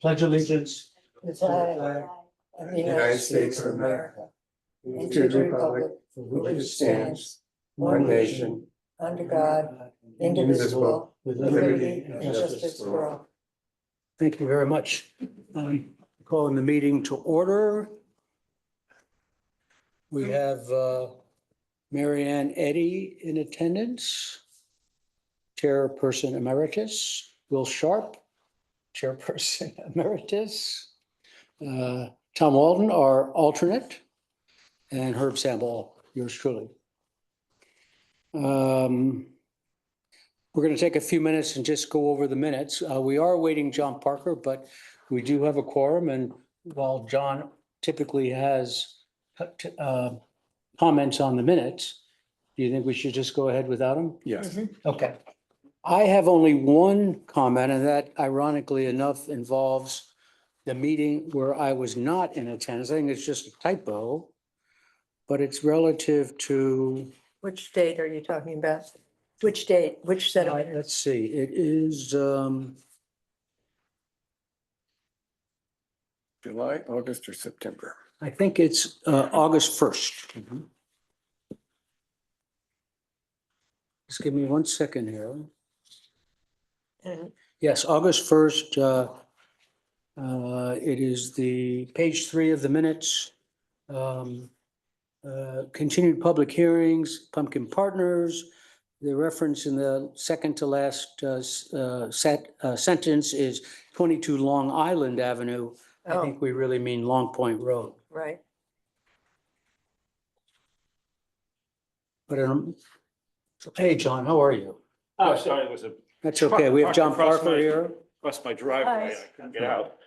Pledge allegiance. to the flag of the United States of America, and to the republic for which it stands, one nation, under God, indivisible, with liberty and justice for all. Thank you very much. Calling the meeting to order. We have Mary Ann Eddy in attendance. Chairperson Emeritus, Will Sharp, Chairperson Emeritus. Tom Walden, our alternate, and Herb Sambal, yours truly. We're going to take a few minutes and just go over the minutes. We are awaiting John Parker, but we do have a quorum, and while John typically has comments on the minutes, do you think we should just go ahead without him? Yes. Okay. I have only one comment, and that ironically enough involves the meeting where I was not in attendance. I think it's just a typo, but it's relative to, Which date are you talking about? Which date, which set of minutes? let's see, it is, July, August, or September? I think it's August 1st. Just give me 1 second here. And Yes, August 1st. It is the page 3 of the minutes. Continued public hearings, Pumpkin Partners. The reference in the second to last sentence is 22 Long Island Avenue. I Oh. think we really mean Long Point Road. right, But hey, John, how are you? Oh, sorry, it was a That's okay. We have John Parker Parker here. across my driveway. Hi. I couldn't get out.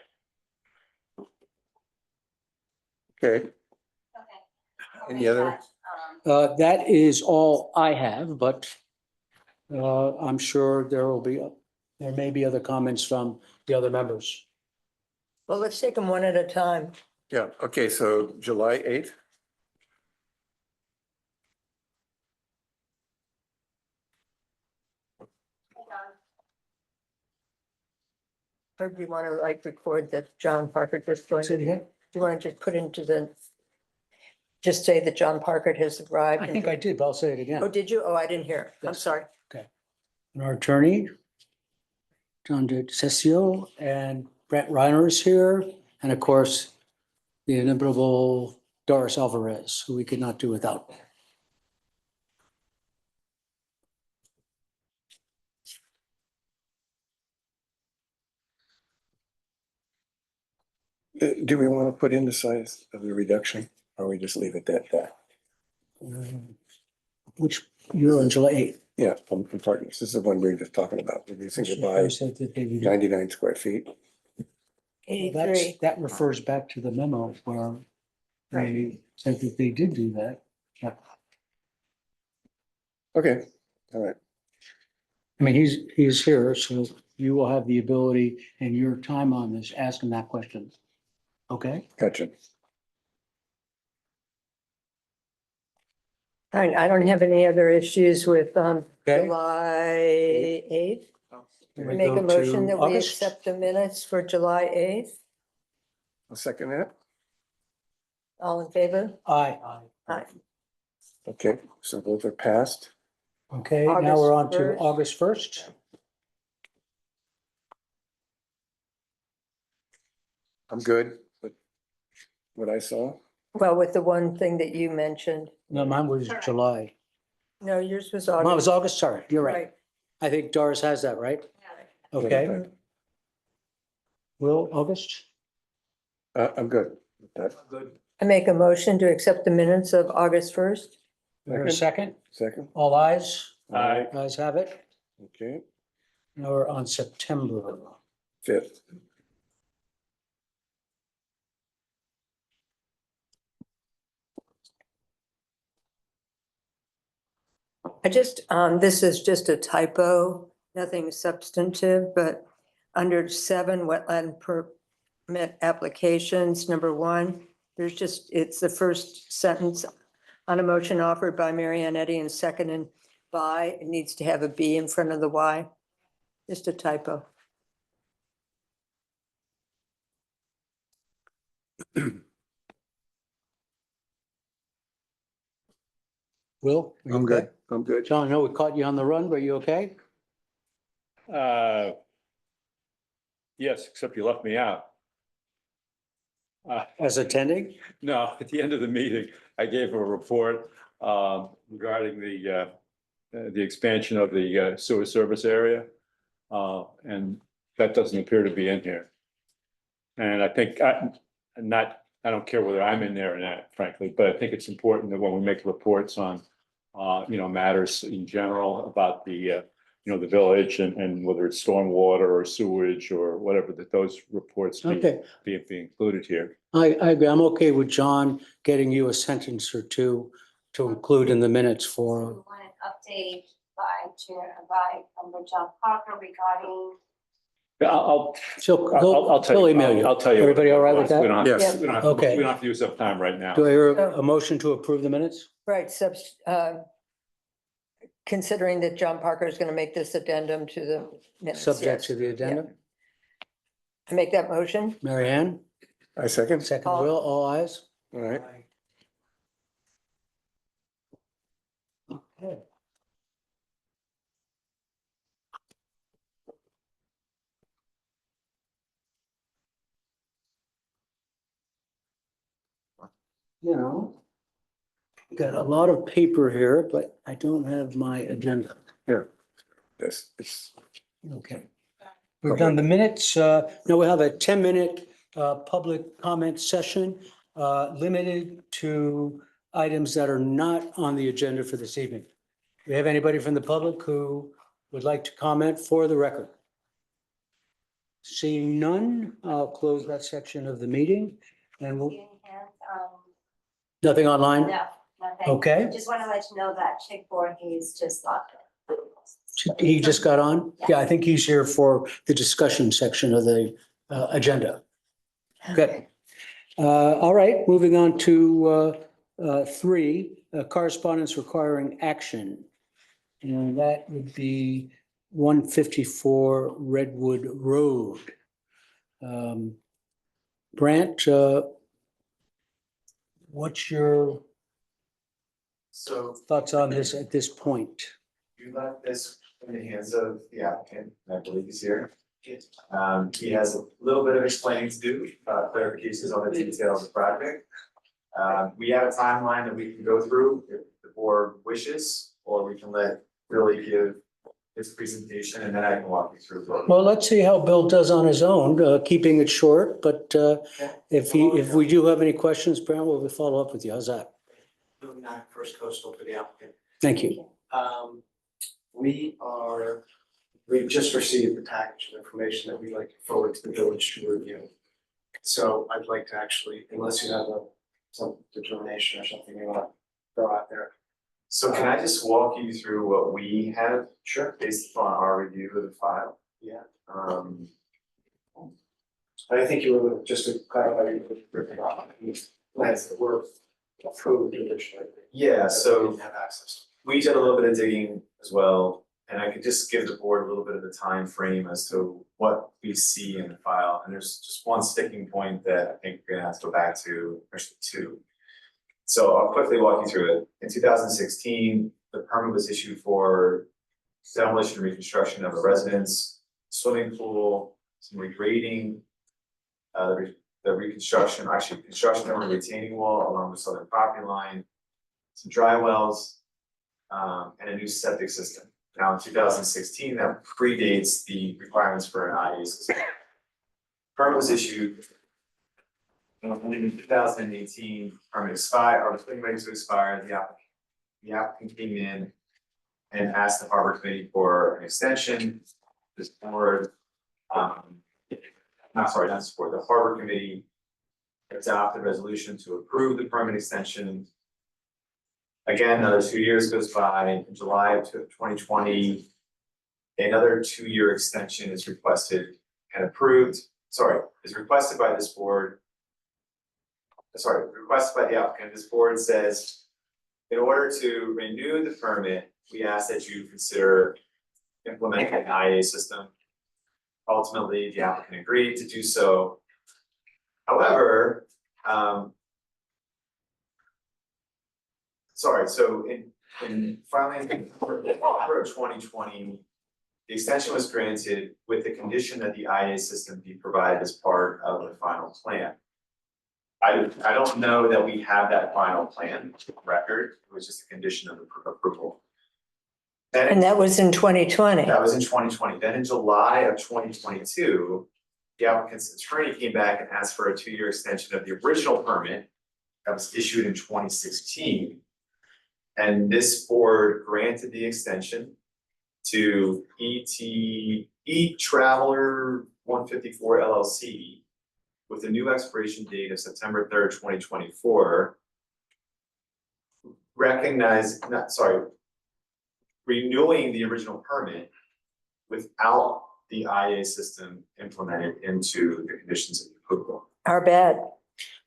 Okay. Any other? That is all I have, but I'm sure there may be other comments from the other members. well, let's take them one at a time. Yeah, okay, so July 8th. Or do you want to like record that John Parker just joined? Say it Do again? you want to just put into just say that John Parker has arrived? I think I did, but I'll say it again. Oh, did you? Oh, I didn't hear. I'm Yes. sorry. And our attorney, John DeCessio, and Brett Reiner is here, and of course, the inimitable Doris Alvarez, who we could not do without. Do we want to put in the size of the reduction, or we just leave it at that? Which you're on July 8th. Yeah, Pumpkin Partners, this is the one we were just talking about, reducing it by I said that they would- 99 square feet. 83. That refers back to the memo where they said that they did do that. Yeah. Okay, all right. I mean, he's here, so you will have the ability and your time on this, ask him that question. Okay? Gotcha. All right, I don't have any other issues with Okay. July 8th. We Make go a motion to that we August. accept the minutes for July 8th. I'll second that. All in favor? Aye. Aye. Okay, so those are passed. Okay, now we're on to August August 1st. I'm good with what I saw. Well, with the one thing that you mentioned. No, mine was July. No, yours was Mine was August. August, sorry, you're right. I think Doris has that, right? Okay. Will, August? I'm good with that. I make a motion to accept the minutes of August 1st. There a second? Second, All ayes? Aye. Ayes have it. okay, Now we're on September. 5th. This is just a typo, nothing substantive, but under 7 wetland permit applications, number 1, it's the first sentence on a motion offered by Mary Ann Eddy and seconded by, it needs to have a B in front of the Y. Just a typo. Will? are you I'm okay? good. I'm good. John, I know we caught you on the run, but you okay? Yes, except you left me out. As attending? No, at the end of the meeting, I gave a report regarding the expansion of the sewer service area. And that doesn't appear to be in here. And I think I don't care whether I'm in there or not, frankly, but I think it's important that when we make reports on matters in general about the the village and whether it's stormwater or sewage or whatever, that those reports Okay, be included here. I agree. I'm okay with John getting you a sentence or two to include in the minutes So for, we want an update by John Parker regarding. I'll he'll email you. I'll tell you. Everybody all right with that? We don't have, Yeah. we don't have, Okay. we don't have to use up time right now. Do I hear a motion to approve the minutes? Right, considering that John Parker is going to make this addendum to the minutes. Subject yes. to the addendum? I make that motion? Mary Ann, I second. second All- Will, all ayes? All right. Okay. You know, got a lot of paper here, but I don't have my agenda. This, it's, Okay. We've done the minutes. Now we'll have a 10-minute public comment session limited to items that are not on the agenda for this evening. Do we have anybody from the public who would like to comment for the record? Seeing none, I'll close that section of the meeting and we'll, nothing online? No, nothing. Okay. Just want to let you know that Chick Voorhees just logged in. He just got on? Yeah, I think he's here for the discussion section of the agenda. Good. All right, moving on to 3, correspondence requiring action. And that would be 154 Redwood Road. Brant, what's your So thoughts on this at this point? you left this in the hands of the applicant, I believe he's here. He has a little bit of explaining to do, clarifications on the details of the project. We have a timeline that we can go through if the board wishes, or we can let Billy give his presentation and then I can walk you through. Well, let's see how Bill does on his own, keeping it short, but if we do have any questions, Brant, we'll follow up with you. How's that? Bill Knapp, First Coastal for the applicant. Thank you. We've just received the package of information that we'd like to forward to the village to review. So I'd like to actually, unless you have some determination or something you want to throw out there. So can I just walk you through what we have? Sure. Based upon our review of the file? Yeah. But I think you were, just to clarify, plans that were approved originally. yeah, that we so didn't have access we did a little bit of digging as well, and I could just give the board a little bit of the time frame as to what we see in the file. And there's just one sticking point that I think we're gonna have to go back to, actually 2. So I'll quickly walk you through it. In 2016, the permit was issued for demolition and reconstruction of a residence, swimming pool, some regrading, the reconstruction, actually construction of a retaining wall along the southern property line, some dry wells, and a new septic system. Now, in 2016, that predates the requirements for an IA system. Permit was issued. In 2018, permit expired, or was getting ready to expire, the applicant came in and asked the harbor committee for an extension. This board, not this board, the harbor committee adopted a resolution to approve the permit extension. Again, another 2 years goes by. In July of 2020, another 2-year extension is requested and approved. Is requested by this board. Requested by the applicant. This board says, in order to renew the permit, we ask that you consider implementing an IA system. Ultimately, the applicant agreed to do so. However, Sorry, so in filing for 2020, the extension was granted with the condition that the IA system be provided as part of the final plan. I don't know that we have that final plan record, it was just a condition of approval. Then And that was in 2020. that was in 2020. Then in July of 2022, the applicant's attorney came back and asked for a 2-year extension of the original permit that was issued in 2016. And this board granted the extension to Traveler 154 LLC with a new expiration date of September 3rd, 2024. Renewing the original permit without the IA system implemented into the conditions of the approval. Our bad.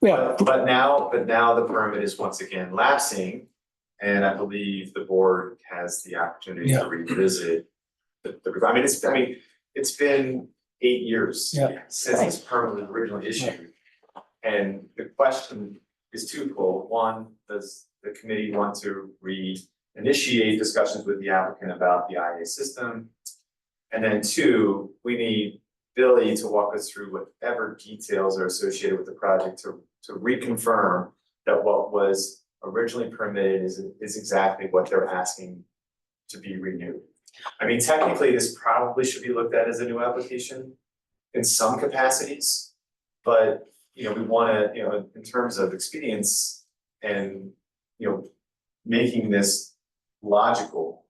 Yeah, But now the permit is once again lapsing, and I believe the board has the opportunity to revisit it's been 8 years Yeah. since this permit was originally issued. And the question is twofold. One, does the committee want to initiate discussions with the applicant about the IA system? And then two, we need Billy to walk us through whatever details are associated with the project to reconfirm that what was originally permitted is exactly what they're asking to be renewed. I mean, technically, this probably should be looked at as a new application in some capacities, but, we wanna, in terms of expedience and, making this logical,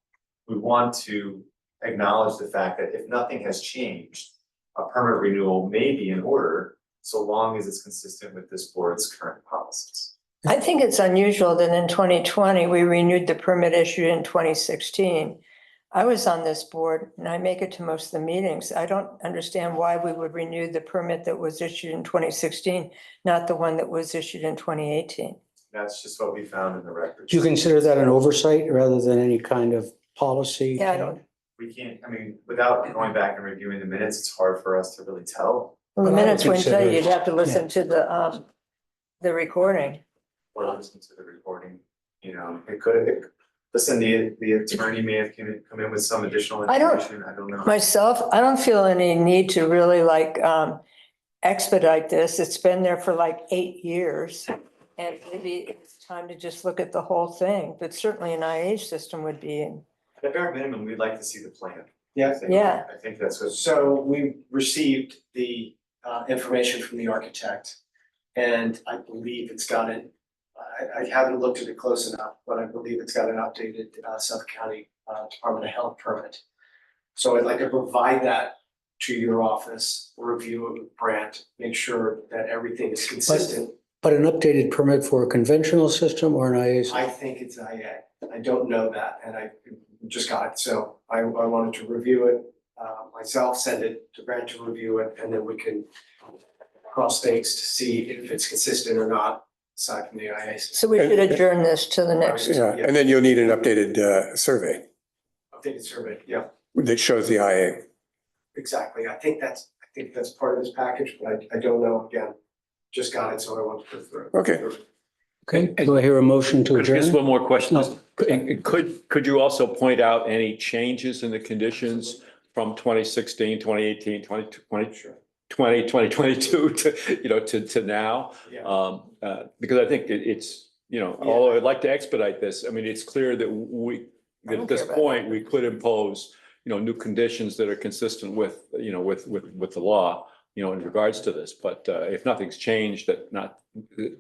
we want to acknowledge the fact that if nothing has changed, a permit renewal may be in order, so long as it's consistent with this board's current policies. I think it's unusual that in 2020, we renewed the permit issued in 2016. I was on this board and I make it to most of the meetings. I don't understand why we would renew the permit that was issued in 2016, not the one that was issued in 2018. That's just what we found in the records. do you consider that an oversight rather than any kind of policy? Yeah, I don't, We can't, without going back and reviewing the minutes, it's hard for us to really tell well, the Well, I would minutes wouldn't tell you, consider- you'd have to listen to the recording. or listen to the recording. It could, listen, the attorney may have come in with some additional I don't- information, I don't know. Myself, I don't feel any need to really expedite this. It's been there for like 8 years. And maybe it's time to just look at the whole thing, but certainly an IA system would be, At a bare minimum, we'd like to see the plan. Yeah. Yeah. I think that's what. So we received the information from the architect. And I believe it's got it, I haven't looked at it close enough, but I believe it's got an updated Suffolk County Department of Health permit. So I'd like to provide that to your office, review it with Brant, make sure that everything is consistent. But an updated permit for a conventional system or an IA? system? I think it's IA. I don't know that, and I just got it, so I wanted to review it myself, send it to Brent to review it, and then we can cross things to see if it's consistent or not, aside from the IA. so we should adjourn this to the next. Yeah, and then you'll need an updated survey Updated survey, yeah, that shows the IA. exactly. I think that's part of this package, but I don't know, again, just got it, so I want to go through it. Okay. Okay, do I hear a motion to Just adjourn? one more question. No. Could you also point out any changes in the conditions from 2016, 2018, 2020, Sure. 2022 to now? Yeah. Because I think it's, although I'd like to expedite this, it's clear that I don't at this care about point, we could impose, new conditions that are consistent with, with the law, in regards to this. But if nothing's changed,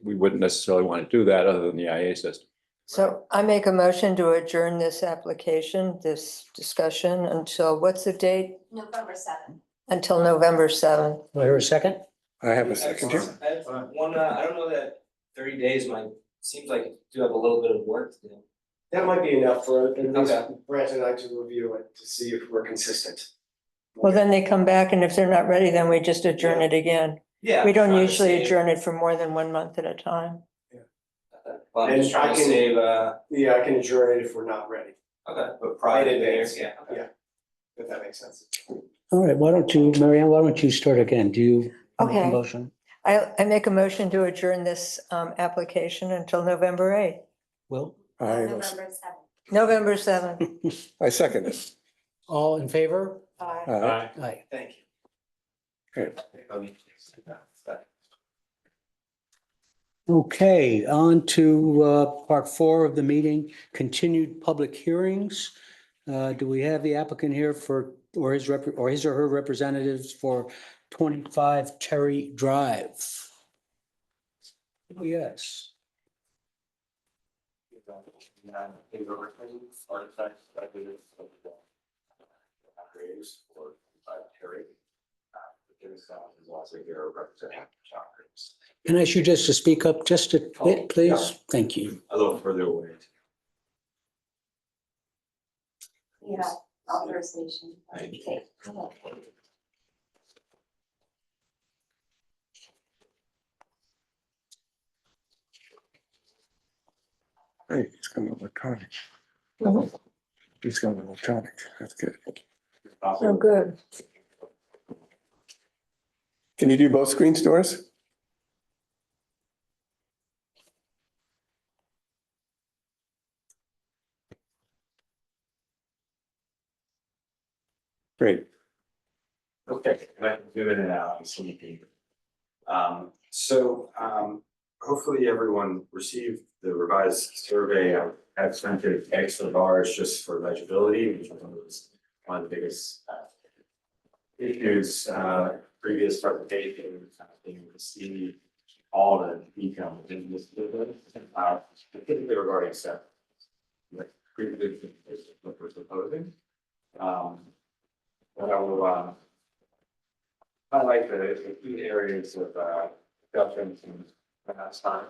we wouldn't necessarily want to do that other than the IA system. So I make a motion to adjourn this application, this discussion until, what's the date? November 7th. Until November 7th. Do I hear a second? I have a second here. I have one, I don't know that 30 days seems like you do have a little bit of work to do. That might be enough for at least Okay. Brent and I to review it, to see if we're consistent. Well, then they come back and if they're not ready, then we just adjourn it again. Yeah. We don't trying to usually save- adjourn it for more than 1 month at a time. Well, I'm just And trying I to can- save, Yeah, I can adjourn it if we're not ready, okay, but prior to In there, advance. yeah, okay. if that makes sense. All right, why don't you, Marianne, why don't you start again? Do you? make a Okay. Motion. I make a motion to adjourn this application until November 8th, Will, November 7th. I second it. all in favor? Aye. Aye. Thank Okay. Okay, on to part 4 of the meeting, continued public hearings. Do we have the applicant here for, or his or her representatives for 25 Terry Drive? Oh, yes. Can I ask you just to speak up just a bit, please? Thank you. A little further away. You have authorization. Okay. Hey, it's going electronic. It's going electronic. That's good. Oh, good. Can you do both screens, Doris? Great. Okay, I'm doing it now, I'm sleeping. So hopefully everyone received the revised survey. I've sent it extra bars just for legibility, which was one of the biggest issues, previous presentation, being able to see all the detail in this, particularly regarding setbacks. Like previously, what we're proposing. But I will highlight the key areas of discussion and last time.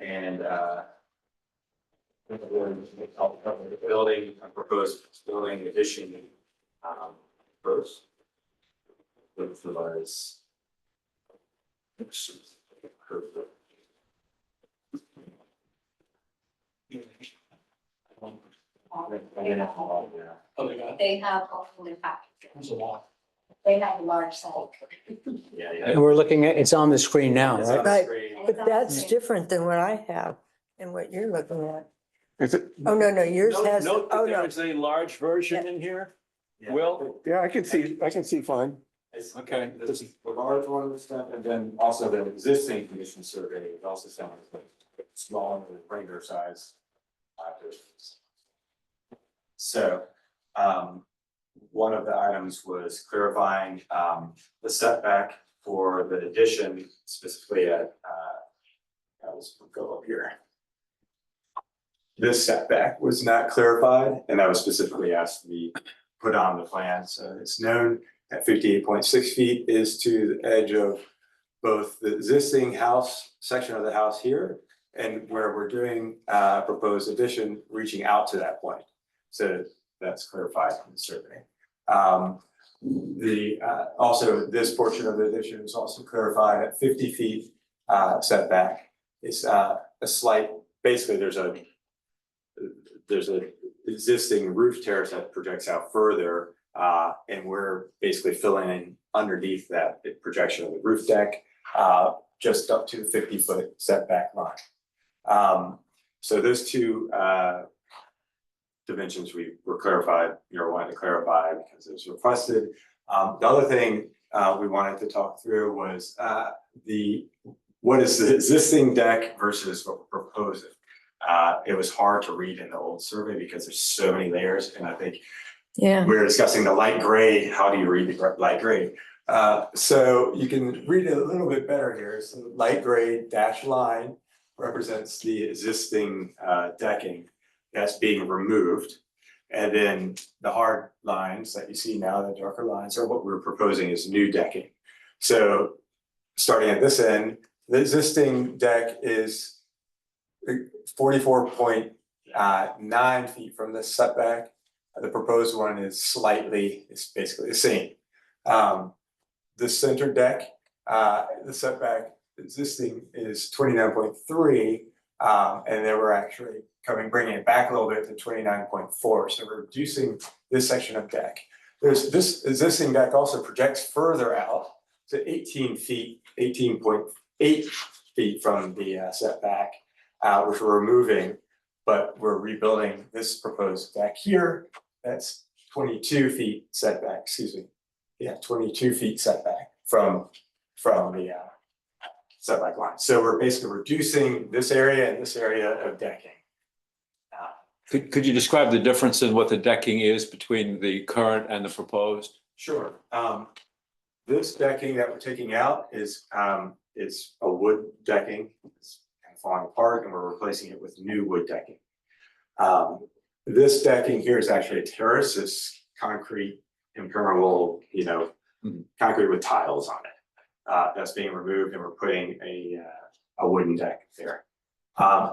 And the building, a proposed building addition first. Which was They have only they have a large site. Yeah. And we're looking at, it's on the screen now, It's on right? the Right. screen. But that's different than what I have and what you're looking at. Is it? Oh, no, yours has, Note oh, that there no. is a large version in here. Yeah. Will? Yeah, I can see fine. It's, Okay. this is the large one of the stuff, and then also the existing condition survey, it also sounds like smaller, regular size. Districts. So, one of the items was clarifying, the setback for the addition specifically at, let's go up here. This setback was not clarified, and that was specifically asked to be put on the plan, so it's known that 58.6 feet is to the edge of both the existing house, section of the house here, and where we're doing proposed addition, reaching out to that point. So that's clarified in the survey. Also, this portion of the addition is also clarified at 50 feet setback. It's a slight, basically there's a existing roof terrace that projects out further, and we're basically filling in underneath that projection of the roof deck, just up to the 50-foot setback line. So those two dimensions we were clarified, wanted to clarify because it was requested. The other thing we wanted to talk through was what is the existing deck versus what we're proposing. It was hard to read in the old survey because there's so many layers, and I think Yeah, we were discussing the light gray. How do you read the light gray? So you can read it a little bit better here. So light gray dashed line represents the existing decking that's being removed. And then the hard lines that you see now, the darker lines, are what we're proposing is new decking. So starting at this end, the existing deck is 44.9 feet from the setback. The proposed one is it's basically the same. The center deck, the setback existing is 29.3, and then we're actually bringing it back a little bit to 29.4. So we're reducing this section of deck. This existing deck also projects further out to 18 feet 18.8 feet from the setback, which we're removing, but we're rebuilding this proposed deck here. That's 22 feet setback, excuse me. Yeah, 22 feet setback from the setback line. So we're basically reducing this area and this area of decking. Could you describe the difference in what the decking is between the current and the proposed? Sure. This decking that we're taking out is a wood decking. It's kind of falling apart and we're replacing it with new wood decking. This decking here is actually a terrace. It's concrete, impermeable, concrete with tiles on it. That's being removed and we're putting a wooden deck there.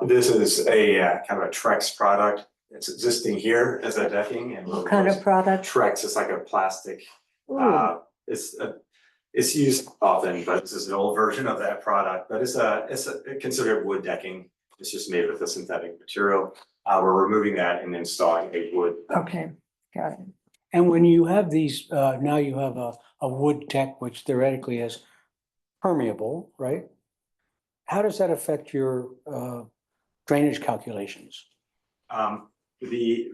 This is a kind of a Trex product. It's existing here as a decking and What kind of product? Trex is like a plastic. Ooh, It's used often, but this is an old version of that product, but it's considered wood decking. It's just made with a synthetic material. We're removing that and installing a wood. okay, got it. And when you have these, now you have a wood deck, which theoretically is permeable, right? How does that affect your drainage calculations?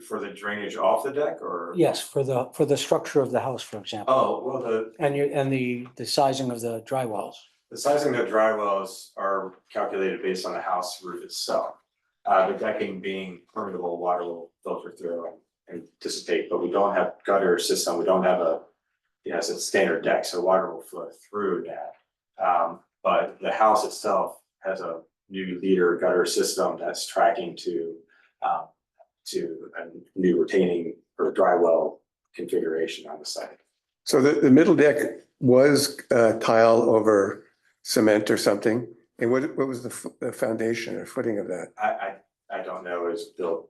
For the drainage off the deck or? Yes, for the structure of the house, for example, Oh, well, and the sizing of the dry wells. the sizing of dry wells are calculated based on the house roof itself. The decking being permeable, water will filter through and dissipate, but we don't have gutter system. We don't have it's a standard deck, so water will flow through that. But the house itself has a new leader gutter system that's tracking to a new retaining or dry well configuration on the site. So the middle deck was tile over cement or something? And what was the foundation or footing of that? I don't know, it's built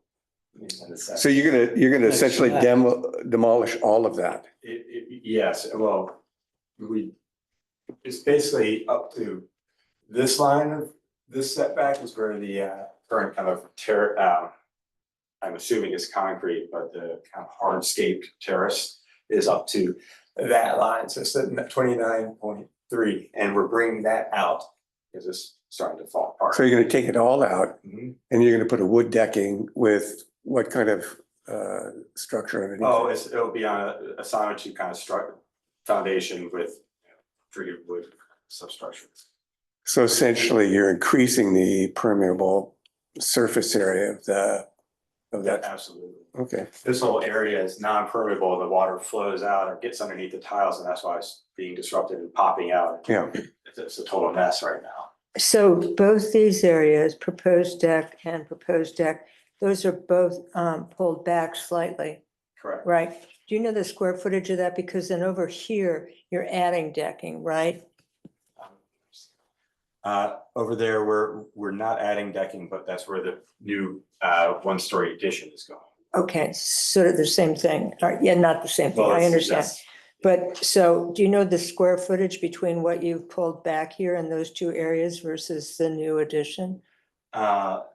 in the site. So you're gonna Next to essentially that. demolish all of that? Yes, well, it's basically up to this line of, this setback is where the current kind of I'm assuming it's concrete, but the kind of hardscape terrace is up to that line, so it's at 29.3, and we're bringing that out because it's starting to fall apart. So you're gonna take it all out Mhm. and you're gonna put a wood decking with what kind of structure underneath? Oh, it'll be on a sonotube kind of foundation with treated wood substructure. So essentially, you're increasing the permeable surface area of that. Absolutely. Okay, This whole area is non-permeable, the water flows out or gets underneath the tiles, and that's why it's being disrupted and popping out. yeah. It's a total mess right now. So both these areas, proposed deck and proposed deck, those are both pulled back slightly, Correct. right? Do you know the square footage of that? Because then over here, you're adding decking, right? Over there, we're not adding decking, but that's where the new one-story addition is going. Okay, sort of the same thing. Yeah, not the same thing, Well, I it's- understand. yes. But so do you know the square footage between what you've pulled back here in those two areas versus the new addition? Not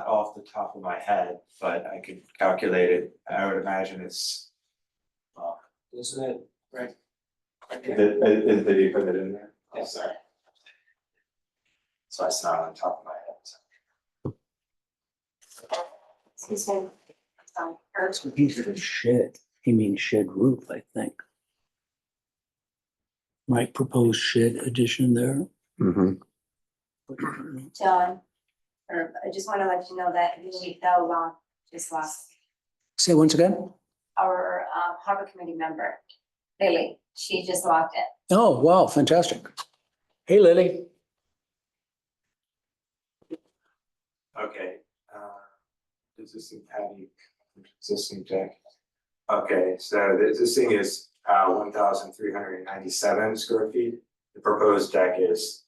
off the top of my head, but I could calculate it. I would imagine it's. Isn't it, right? Did you put it in there? Oh, sorry. So it's not on top of my head. Excuse me. He said shed, he means shed roof, I think. Might propose shed addition there. Mhm. John, I just want to let you know that Lily Bell just lost Say once again? our harbor committee member, Lily. She just logged in. Oh, wow, fantastic. Hey, Lily. Okay, existing patio, existing deck. Okay, so the existing is 1,397 square feet. The proposed deck is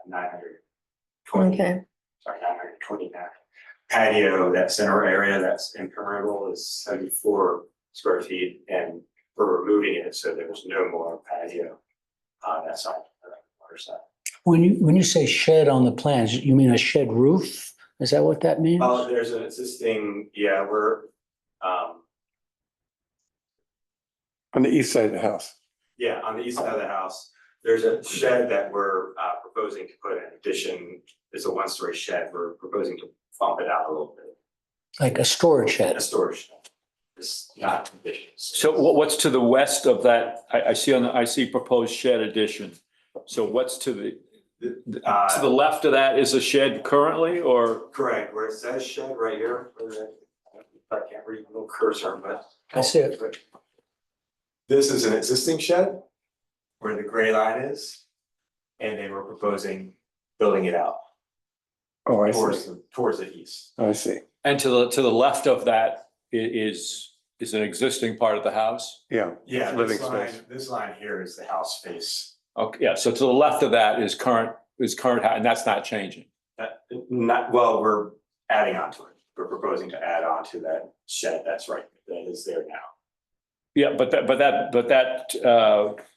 920. Okay, Sorry, 929. Patio, that center area that's impermeable is 74 square feet, and we're removing it, so there's no more patio on that side, or the water side. When you say shed on the plans, you mean a shed roof? Is that what that means? Oh, there's an existing, yeah, we're, On the east side of the house. yeah, on the east side of the house, There's a shed that we're proposing to put in addition. It's a one-story shed. We're proposing to bump it out a little bit. Like a storage shed. A storage shed. It's not conditions. So what's to the west of that? I see I see proposed shed addition. So what's to the left of that is a shed currently, or? Correct, where it says shed right here, I can't read the little cursor, but. I see it. This is an existing shed where the gray line is. And they were proposing building it out Oh, I towards, see. towards the east. I see. And to the left of that is an existing part of the house? Yeah. Yeah, Living this space. line here is the house face. Okay, yeah, so to the left of that is current, and that's not changing. Well, we're adding on to it. We're proposing to add on to that shed that's right, that is there now. Yeah, but that,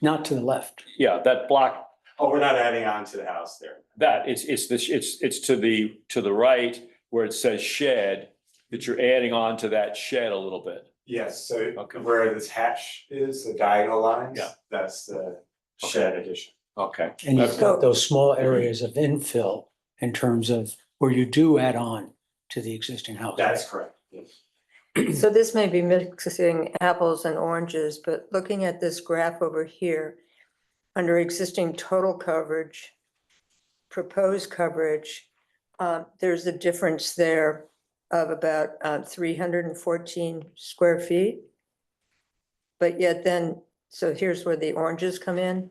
Not to the left. yeah, that block, Oh, we're not adding on to the house there. that, it's to the right where it says shed, that you're adding on to that shed a little bit. Yes, so Okay. where this hatch is, the diagonal lines. Yeah. That's the shed addition. Okay. And you've got those small areas of infill in terms of where you do add on to the existing house. That's correct, yes. So this may be mixing apples and oranges, but looking at this graph over here, under existing total coverage, proposed coverage, there's a difference there of about 314 square feet. But yet then, so here's where the oranges come in.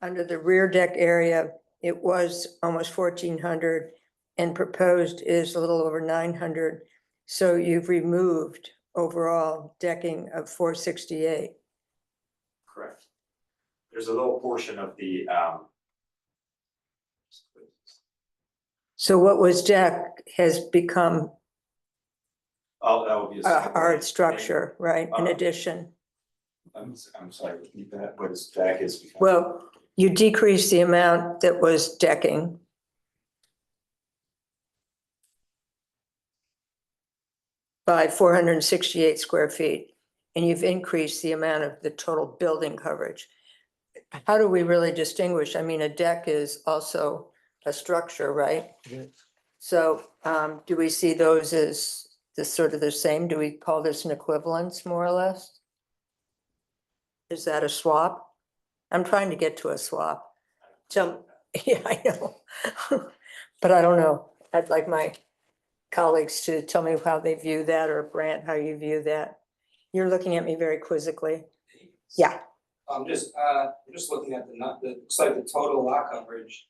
Under the rear deck area, it was almost 1,400 and proposed is a little over 900. So you've removed overall decking of 468. Correct. There's a little portion of the, So what was deck has become oh, that would be a. a second hard one. structure, right, in addition? I'm sorry, repeat that, what is deck is. Well, you decrease the amount that was decking. By 468 square feet, and you've increased the amount of the total building coverage. How do we really distinguish? I mean, a deck is also a structure, right? So do we see those as sort of the same? Do we call this an equivalence, more or less? Is that a swap? I'm trying to get to a swap. Yeah, I know. But I don't know. I'd like my colleagues to tell me how they view that, or Brant, how you view that. You're looking at me very quizzically. Yeah. I'm just looking at looks like the total lot coverage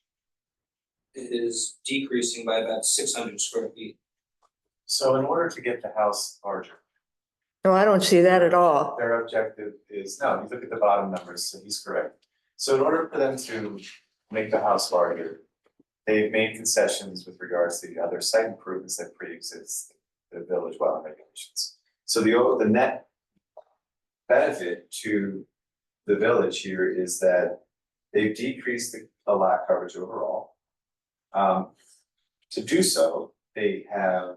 is decreasing by about 600 square feet. So in order to get the house larger, No, I don't see that at all. their objective is, no, you look at the bottom numbers, so he's correct. So in order for them to make the house larger, they've made concessions with regards to the other site improvements that pre-exist the village wetland regulations. So the net benefit to the village here is that they've decreased the lot coverage overall. To do so, they have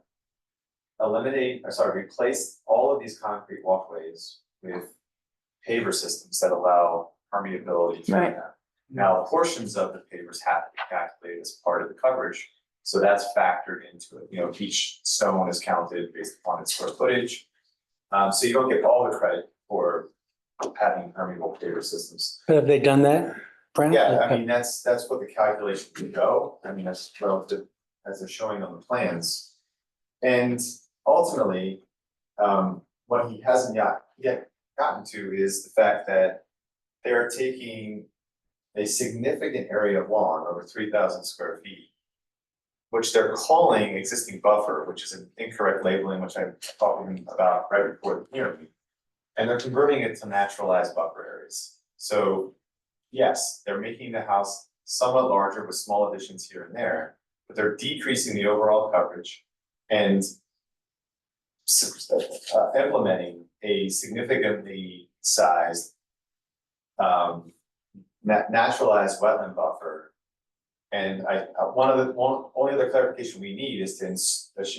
replaced all of these concrete walkways with paver systems that allow permeability through Right. them. Now, portions of the pavers have to be calculated as part of the coverage, so that's factored into it. You know, each stone is counted based upon its square footage. So you don't get all the credit for having permeable paver systems. Have they done that, Brent? Yeah, I mean, that's what the calculation would go. I mean, that's relative as they're showing on the plans. And ultimately, what he hasn't yet gotten to is the fact that they're taking a significant area of lawn, over 3,000 square feet, which they're calling existing buffer, which is an incorrect labeling, which I'm talking about right before the hearing. And they're converting it to naturalized buffer areas. So yes, they're making the house somewhat larger with small additions here and there, but they're decreasing the overall coverage and implementing a significantly sized naturalized wetland buffer. And only other clarification we need is to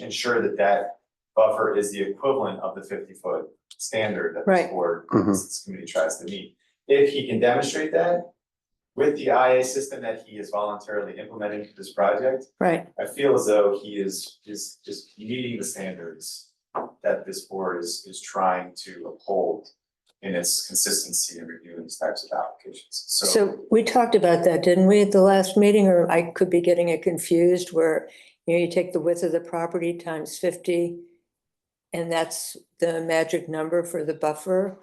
ensure that that buffer is the equivalent of the 50-foot standard that Right. this board, Mhm. this committee tries to meet. If he can demonstrate that, with the IA system that he has voluntarily implemented for this project, Right, I feel as though he is just meeting the standards that this board is trying to uphold in its consistency in reviewing these types of applications. so we talked about that, didn't we, at the last meeting, or I could be getting it confused where, you know, you take the width of the property times 50, and that's the magic number for the buffer.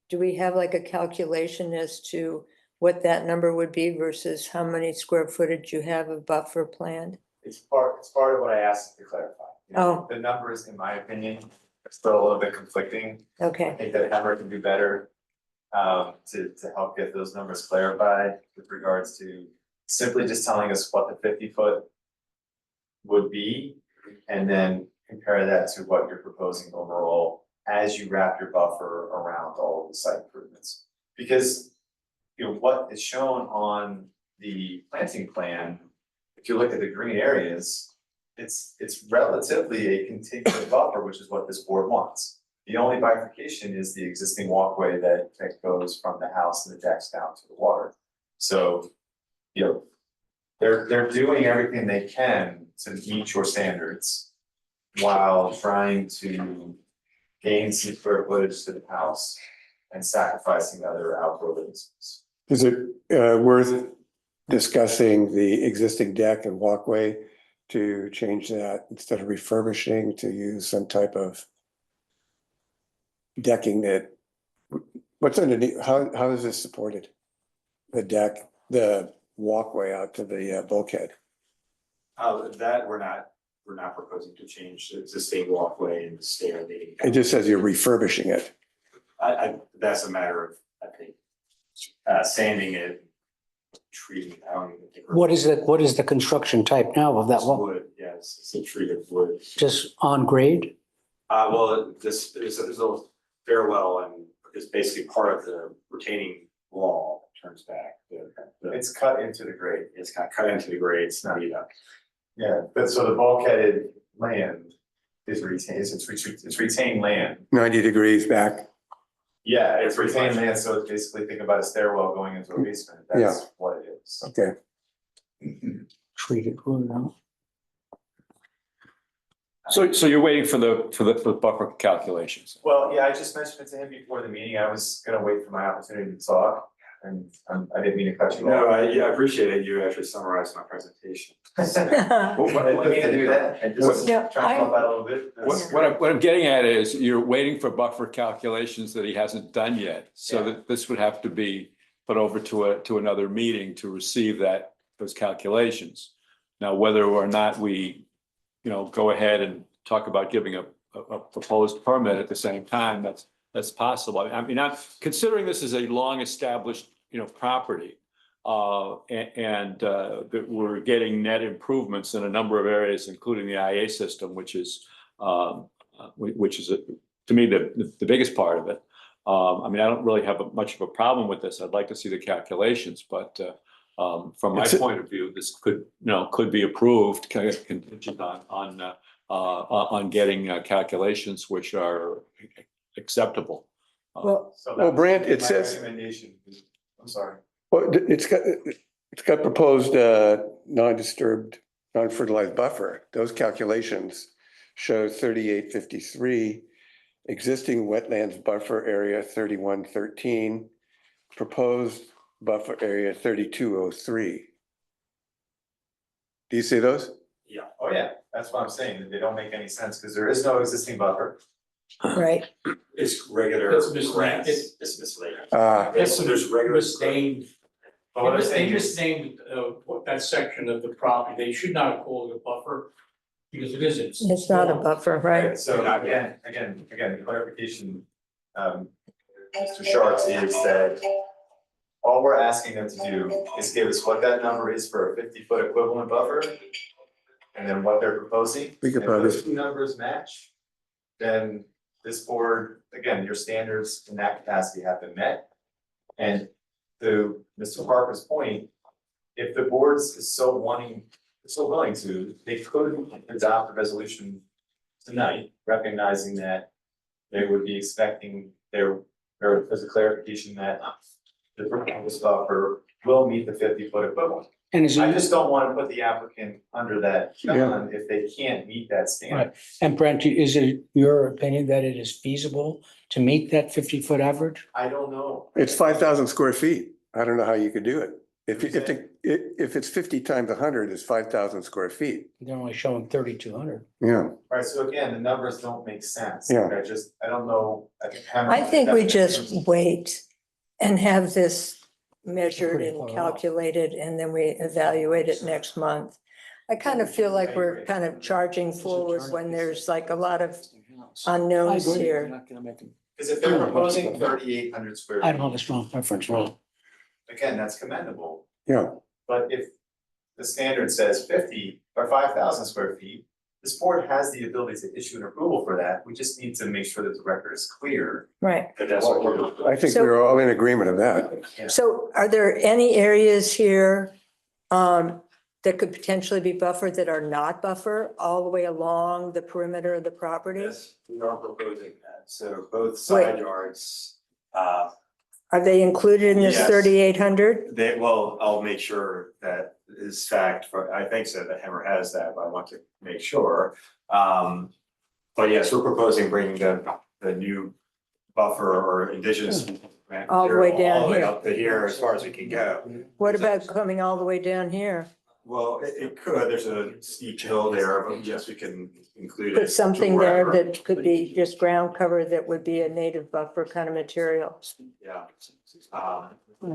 Do we have like a calculation as to what that number would be versus how many square footage you have of buffer planned? It's part of what I asked to clarify. You know, Oh. The numbers, in my opinion, are still a little bit conflicting. I Okay, think that Emmer can do better to help get those numbers clarified with regards to simply just telling us what the 50-foot would be, and then compare that to what you're proposing overall as you wrap your buffer around all of the site improvements. Because, you know, what is shown on the planting plan, if you look at the green areas, it's relatively a contiguous buffer, which is what this board wants. The only bifurcation is the existing walkway that goes from the house and the decks down to the water. So, you know, they're doing everything they can to meet your standards while trying to gain some square footage to the house and sacrificing other outdoor living space. Is it worth discussing the existing deck and walkway to change that instead of refurbishing, to use some type of decking that, what's underneath, how is this supported? The deck, the walkway out to the bulkhead? That we're not proposing to change the existing walkway and the stair leading. It just says you're refurbishing it. That's a matter of, I think, sanding it, treating it. I don't even think. What is the construction type now of that It's one? wood, yes, it's a treated wood. Just on grade? Well, there's a little stairwell and it's basically part of the retaining wall that turns back. It's cut into the grade. It's kind of cut into the grade, it's not either. Yeah, but so the bulkheaded land is retained, it's retained land. 90 degrees back. Yeah, it's Pretty retained much. land, so it's basically, think about a stairwell going into a basement, that's what it is. Okay. Treated wood, huh? So you're waiting for the buffer calculations? Well, yeah, I just mentioned it to him before the meeting, I was gonna wait for my opportunity to talk, and I didn't mean to cut you No, off. I appreciate it, you actually summarized my presentation. I didn't mean to do that, I just Yeah, trying to help out a little bit. What I'm getting at is you're waiting for buffer calculations that he hasn't done yet. So Yeah. that this would have to be put over to another meeting to receive those calculations. Now, whether or not we, go ahead and talk about giving a proposed permit at the same time, that's possible. I mean, I'm considering this as a long established, property. And that we're getting net improvements in a number of areas, including the IA system, which is to me, the biggest part of it. I mean, I don't really have much of a problem with this. I'd like to see the calculations, but from my point of view, this could be approved contingent on getting calculations which are acceptable. Well, So Well, that was Brant, it my says- recommendation. I'm sorry. Well, it's got proposed non-disturbed, non-fertilized buffer. Those calculations show 3853, existing wetlands buffer area 3113, proposed buffer area 3203. Do you see those? Oh, yeah, that's what I'm saying, that they don't make any sense, because there is no existing buffer. right, It's regular That's misleading. grass, it's misleading. That's There's regular. misnamed. But what I'm They saying is, misnamed that section of the property. They should not have called it a buffer because it isn't. it's not a buffer, right? right, so again, the clarification, Mr. Sharps, is that all we're asking them to do is give us what that number is for a 50-foot equivalent buffer, and then what they're proposing. We could And if probably- those two numbers match, then this board, again, your standards in that capacity have been met. And to Mr. Parker's point, if the boards is so willing to, they could adopt a resolution tonight, recognizing that they would be expecting there's a clarification that the proposed buffer will meet the 50-foot equivalent. And is I it, just don't want to put the applicant under that Yeah. gun if they can't meet that standard. and Brent, is it your opinion that it is feasible to meet that 50-foot average? I don't know. It's 5,000 square feet. I don't know how you could do it. If it's 50 times 100, it's 5,000 square feet. They're only showing 3,200. Yeah. Right, so again, the numbers don't make sense. Yeah. Like, I don't know. I think we just wait and have this measured Pretty and far off. calculated, and then we evaluate it next month. I kind of feel like we're kind of charging forward when there's like a lot of unknowns here. Because if they're proposing 3,800 square I don't have a feet, strong preference, really. again, that's commendable. Yeah. But if the standard says 50 or 5,000 square feet, this board has the ability to issue an approval for that. We just need to make sure that the record is clear. Right. But that's what we're doing. I think So- we're all in agreement of that. So are there any areas here that could potentially be buffered that are not buffer all the way along the perimeter of the property? Yes, we are proposing that. So both side yards, Are they included in this Yes. 3,800? I'll make sure that is fact, I think so, that Hammer has that, but I want to make sure. But yes, we're proposing bringing the new buffer or indigenous. All the way material down all the way here. up to here as far as we can go. What about coming all the way down here? Well, it could, there's a steep hill there, but yes, we can include it. Put something there wherever. that could be just ground cover that would be a native buffer kind of material. Yeah. I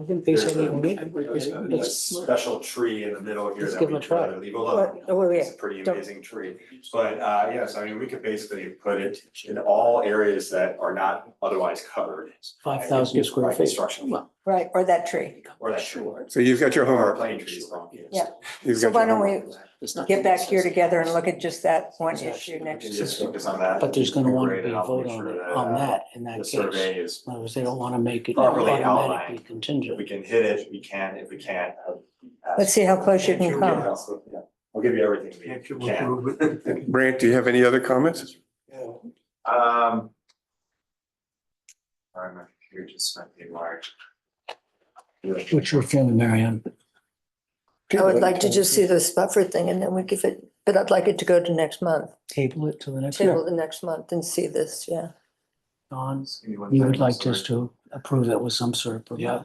think they said There's they need a special tree in the middle here Let's that give we it a try. try to leave alone. Oh, yeah. It's a pretty Don't- amazing tree. But yes, I mean, we could basically put it in all areas that are not otherwise covered. 5,000 square By feet. construction. Well, Right, or that tree. Or that tree. So you've got your Or homework. plane trees. Yeah. You've So got why your don't homework. we get back here together and look at just that one issue We can next just year? focus on that. But there's gonna want to Great, be and a I'll vote make on sure it, on that, in that The case. survey is, In other words, they don't want to make it Properly automatically outlined. if contingent. we can hit it, we can, if we can't. Let's see how close you can come. Yeah. I'll give you everything we can. Brant, do you have any other comments? Sorry, my computer just went haywire. What's your feeling, Marianne? I would like to just see this buffer thing and then we give it, but I'd like it to go to next month, Table it to the next, table the next month and see this, yeah. Don, Just give me one you second, would like sorry. us to approve that with some sort of. Yeah.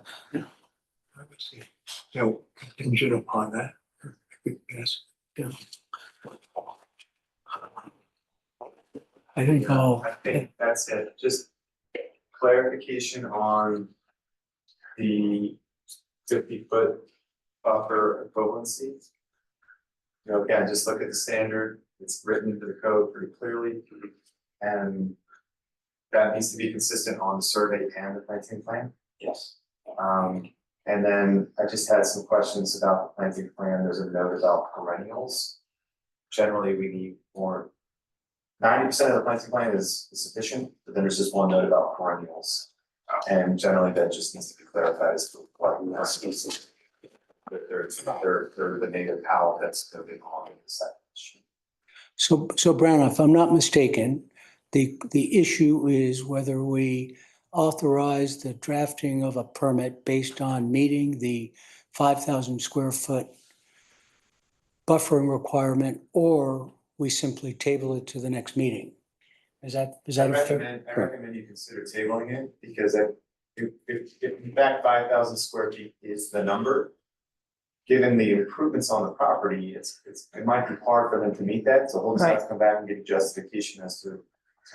So contingent upon that. Yes. I think, I think that's it, just clarification on the 50-foot buffer equivalency. You know, again, just look at the standard, it's written into the code pretty clearly, and that needs to be consistent on the survey and the planting plan. Yes. And then I just had some questions about the planting plan, there's a note about perennials. Generally, we need more. 90% of the planting plan is sufficient, but then there's just one note about perennials. And generally, that just needs to be clarified as to what species. That they're the native owl that's gonna be belonging to the site. so Brown, if I'm not mistaken, the issue is whether we authorize the drafting of a permit based on meeting the 5,000 square foot buffering requirement, or we simply table it to the next meeting. Is that a fair? I recommend you consider tabling it, because if in fact 5,000 square feet is the number. Given the improvements on the property, it might be hard for them to meet that, so we'll just have to come back and give justification as to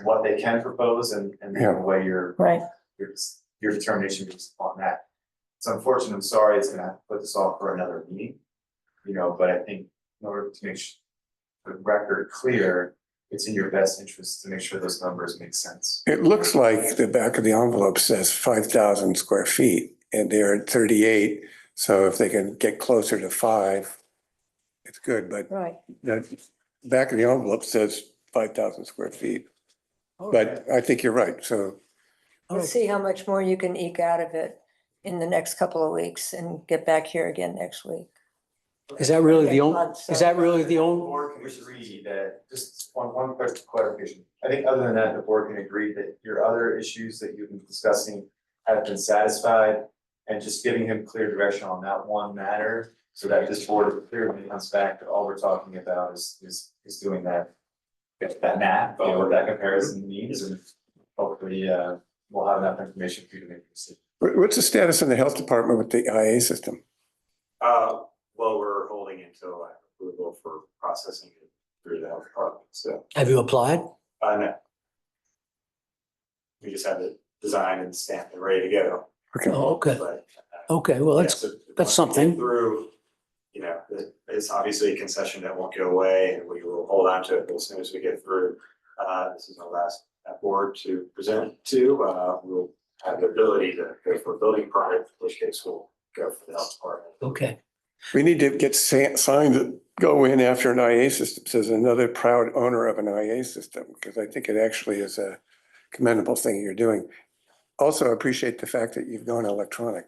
what they can propose and Yeah. the way your Right, determination based upon that. It's unfortunate, I'm sorry, it's gonna have to put this off for another meeting. You know, but I think in order to make the record clear, it's in your best interest to make sure those numbers make sense. It looks like the back of the envelope says 5,000 square feet and they're at 38. So if they can get closer to 5, it's good, but right. the back of the envelope says 5,000 square feet. But I think you're right. So Let's see how much more you can eke out of it in the next couple of weeks and get back here again next week. Is that really the only, Month, is so- that really the The only? board can agree that, just one quick clarification. I think other than that, the board can agree that your other issues that you've been discussing have been satisfied. And just giving him clear direction on that one matter, so that this board clearly comes back, that all we're talking about is doing that. That map, you know, what that comparison means, and hopefully, we'll have enough information for you to make a decision. What's the status in the health department with the IA system? Well, we're holding until approval for processing it through the health department, so, Have you applied? no. We just have it designed and stamped and ready to go, Okay, Oh, okay, but. okay, well, yeah, that's, so that's once we get something. Through, you know, it's obviously a concession that won't go away, and we will hold on to it as soon as we get through. This is our last board to present to, we'll have the ability to go for a building permit, in which case we'll go for the health department. Okay, we need to get signs that go in after an IA system says another proud owner of an IA system, because I think it actually is a commendable thing you're doing. Also, I appreciate the fact that you've gone electronic.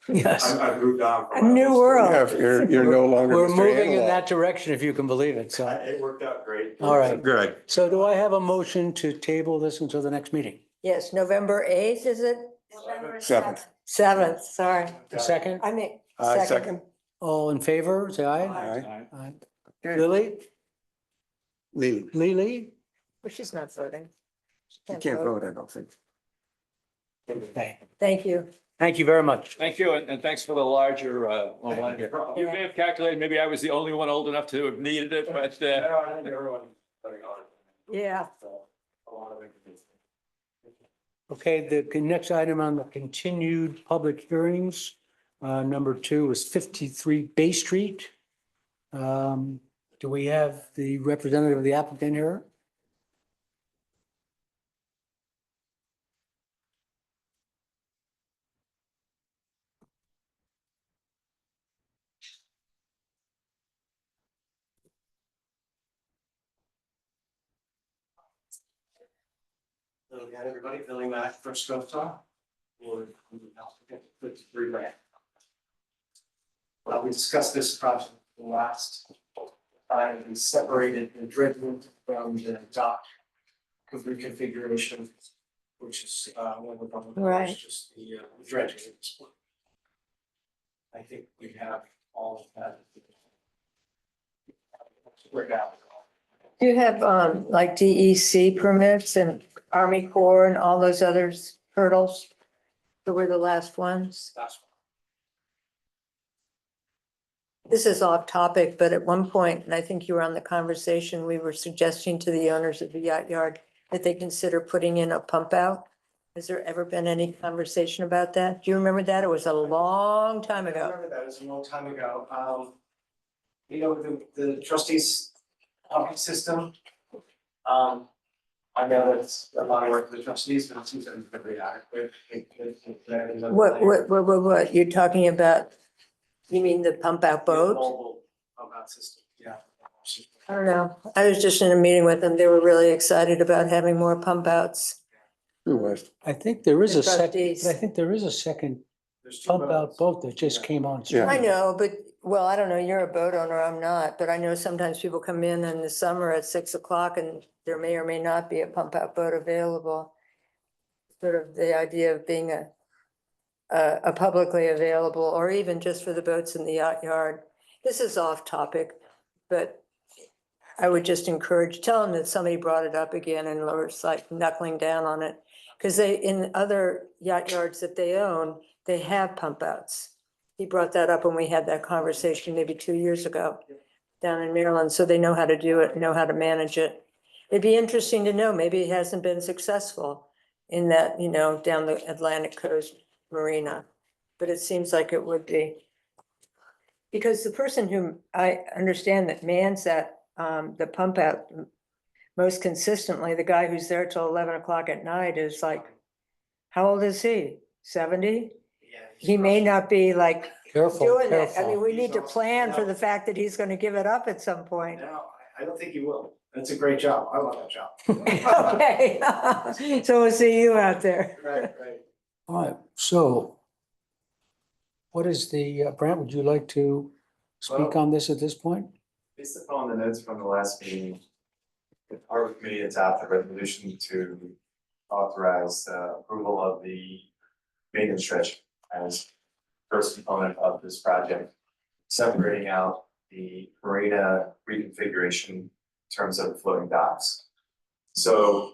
yes. I've moved on. A new world. Yeah, you're no longer. We're Mr. moving in Analog. that direction, if you can believe it, so. It worked out great. All right. Good. So do I have a motion to table this until the next meeting? Yes, November 8th, is it? November 7th. 7th, sorry. A second? I mean, Second. All in favor, say aye. Aye. Aye. Lily? Lee, Lily? But she's not voting. you can't vote, I don't think. Okay, Thank you. thank you very much. Thank you, and thanks for the larger, online. You may have calculated, maybe I was the only one old enough to have needed it, but, Yeah. Okay, the next item on the continued public hearings, number 2 is 53 Bay Street. Do we have the representative of the applicant here? Hello again, everybody, Billy Mack from Scottsdale. We discussed this project the last time, we separated the dredging from the dock reconfiguration, which is one of the, Right. just the dredging at this point. I think we have all of that. Worked out. Do you have like DEC permits and Army Corps and all those others hurdles? Who were the last ones? That's This is off topic, but at one point, and I think you were on the conversation, we were suggesting to the owners of the yacht yard that they consider putting in a pump out. Has there ever been any conversation about that? Do you remember that? It was a long time I ago. remember that, it was a long time ago. You know, the trustees pumping system. I know that's a lot of work for the trustees, but it seems like it's very adequate. What? You're talking about, you mean the pump out boat? Mobile pump out system, yeah. I don't know. I was just in a meeting with them. They were really excited about having more pump outs. Who was? I think there is The a second, trustees. I think there is a second There's two pump out boats. boat that just came on. stream. Yeah. I know, but, well, I don't know, you're a boat owner, I'm not, but I know sometimes people come in the summer at 6 o'clock and there may or may not be a pump out boat available. Sort of the idea of being a publicly available, or even just for the boats in the yacht yard. This is off topic, but I would just encourage, tell them that somebody brought it up again and was like knuckling down on it. Because they, in other yacht yards that they own, they have pump outs. He brought that up when we had that conversation maybe 2 years ago down in Maryland, so they know how to do it, know how to manage it. It'd be interesting to know, maybe it hasn't been successful in that, you know, down the Atlantic coast marina, but it seems like it would be. Because the person whom I understand that mans that, the pump out most consistently, the guy who's there till 11 o'clock at night is like, how old is he? 70? Yeah. He may not be like Careful, doing that. I mean, careful. we need to plan for the fact that he's gonna give it up at some point. No, I don't think you will. That's a great job. I love that job. Okay, so we'll see you out there. Right, right. All right, so what is the, Brent, would you like to speak on this at this point? Based upon the notes from the last meeting, the harbor committee adopted a resolution to authorize approval of the maintenance stretch as first component of this project, separating out the marina reconfiguration in terms of floating docks. So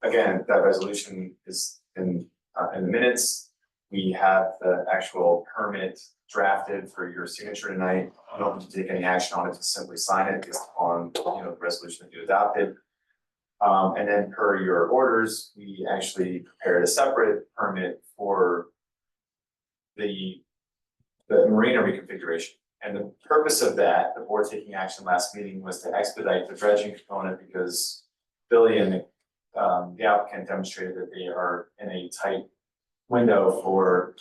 again, that resolution is in the minutes. We have the actual permit drafted for your signature tonight. You don't have to take any action on it, just simply sign it based on, the resolution that you adopted. And then per your orders, we actually prepared a separate permit for the marina reconfiguration. And the purpose of that, the board taking action last meeting, was to expedite the dredging component because Billy and the applicant demonstrated that they are in a tight window for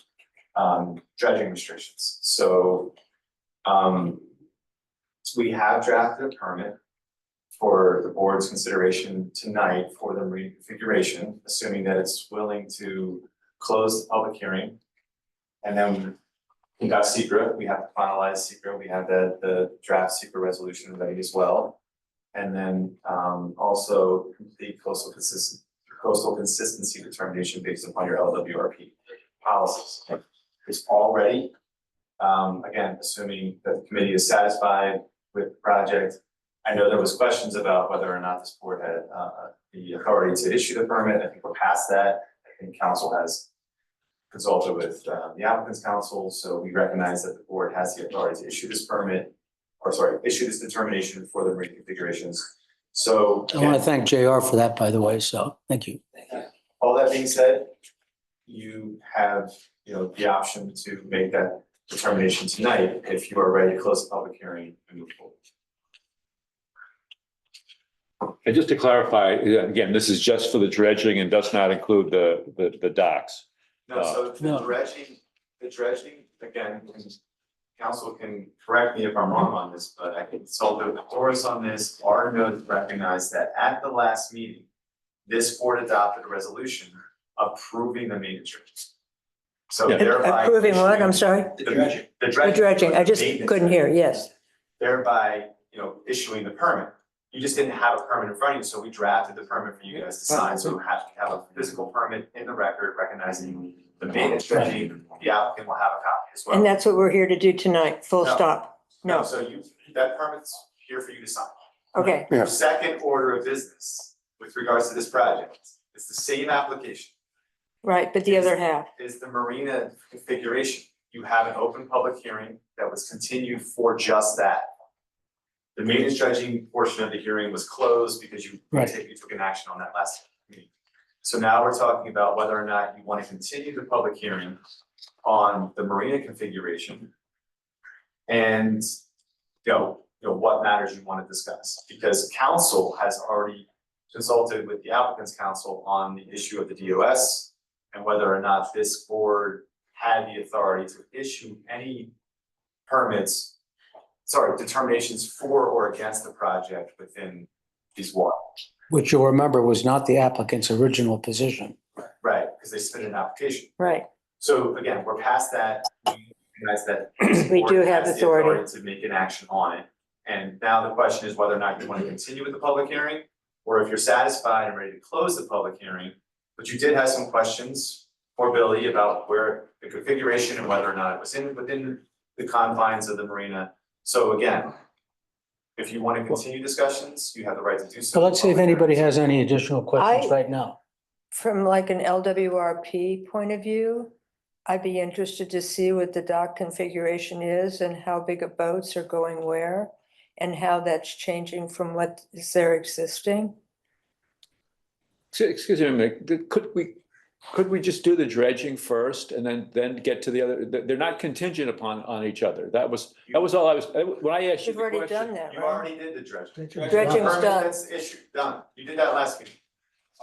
dredging restrictions. So we have drafted a permit for the board's consideration tonight for the marina configuration, assuming that it's willing to close the public hearing. And then conduct secret. We have to finalize secret. We have the draft secret resolution ready as well. And then also complete coastal consistency determination based upon your LWRP policies. It's all ready. Again, assuming that the committee is satisfied with the project. I know there was questions about whether or not this board had the authority to issue the permit. I think we're past that. I think council has consulted with the applicant's counsel, so we recognize that the board has the authority to issue this permit, issue this determination for the reconfigurations. So I want to thank JR for that, by the way, so thank you. all that being said, you have, the option to make that determination tonight if you are ready to close the public hearing and move forward. And just to clarify, again, this is just for the dredging and does not include the docks. No, so No. the dredging, again, council can correct me if I'm wrong on this, but I can consult with the Horace on this. Our notes recognize that at the last meeting, this board adopted a resolution approving the maintenance dredging. So Yeah. thereby. Approving what? I'm sorry? The The dredging. I just maintenance couldn't hear, dredging. yes. Thereby, issuing the permit. You just didn't have a permit in front of you, so we drafted the permit for you guys to sign. So you have to have a physical permit in the record recognizing the maintenance dredging. The applicant will have a copy as well. And that's what we're here to do tonight, full No. stop. No, So that permit's here for you to sign. okay, Yeah. Your second order of business with regards to this project, it's the same application, right, but the other half, is the marina configuration. You have an open public hearing that was continued for just that. The maintenance dredging portion of the hearing was closed because you took an action on that last meeting. So now we're talking about whether or not you want to continue the public hearing on the marina configuration. And, what matters you want to discuss, because council has already consulted with the applicant's counsel on the issue of the DOS and whether or not this board had the authority to issue any determinations for or against the project within these waters. Which you'll remember was not the applicant's original position. Right, because they submitted an application. right. So again, we're past that. We recognize that. We do board have has the authority. To make an action on it. And now the question is whether or not you want to continue with the public hearing, or if you're satisfied and ready to close the public hearing. But you did have some questions for Billy about where the configuration and whether or not it was within the confines of the marina. So again, if you want to continue discussions, you have the right to do so. So let's see if anybody has any additional questions I- right now. From like an LWRP point of view, I'd be interested to see what the dock configuration is and how big of boats are going where and how that's changing from what is there existing. Excuse me a minute, could we just do the dredging first and then get to the other, they're not contingent on each other. That was all I was, when I asked you You've the already question. done that, You right? already did the dredging. Dredging's Permit done. That's issued, done. You did that last meeting.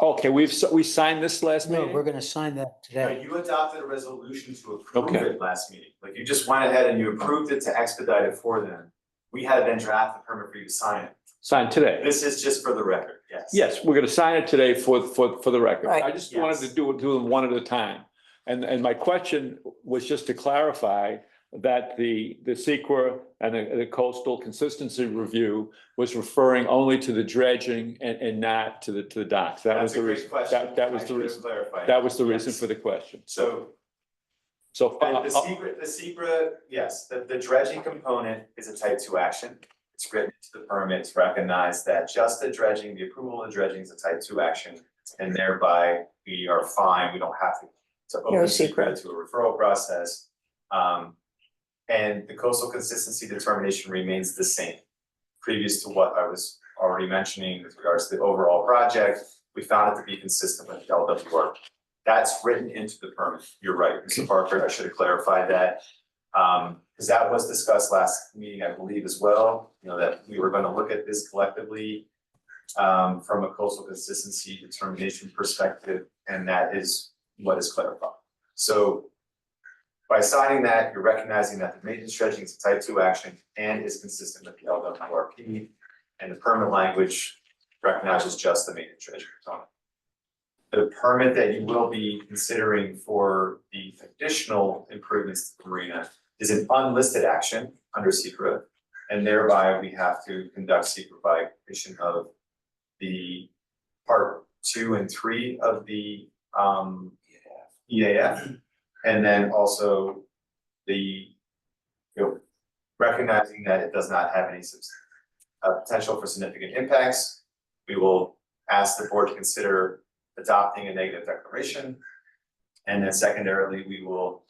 Okay, we signed this last No, meeting? we're going to sign that No, today. you adopted a resolution to approve Okay. it last meeting. Like you just went ahead and you approved it to expedite it for them. We had then draft the permit for you to sign it. Signed today. This is just for the record, yes. Yes, we're gonna sign it today for the record. Right. I just wanted to do them one at a time. And my question was just to clarify that the SEQA and the coastal consistency review was referring only to the dredging and not to the docks. That was That's a the great reason. question. That was I the should have reason. clarified. That was the reason Yes. for the question. So So. The secret, yes, the dredging component is a type 2 action. It's written into the permit, it's recognized that just the dredging, the approval of the dredging is a type 2 action. And thereby we are fine, we don't have to open secret to a referral process. And the coastal consistency determination remains the same. Previous to what I was already mentioning with regards to the overall project, we found it to be consistent with LWR. That's written into the permit. You're right, Mr. Parker, I should have clarified that. Because that was discussed last meeting, I believe, as well, you know, that we were gonna look at this collectively from a coastal consistency determination perspective, and that is what is clarified. So by signing that, you're recognizing that the maintenance dredging is a type 2 action and is consistent with the LWRP, and the permit language recognizes just the maintenance dredging component. The permit that you will be considering for the additional improvements to the marina is an unlisted action under SECRA, and thereby we have to conduct SECRA by completion of the part 2 and 3 of the EAF. And then also recognizing that it does not have any potential for significant impacts, we will ask the board to consider adopting a negative declaration. And then secondarily, we will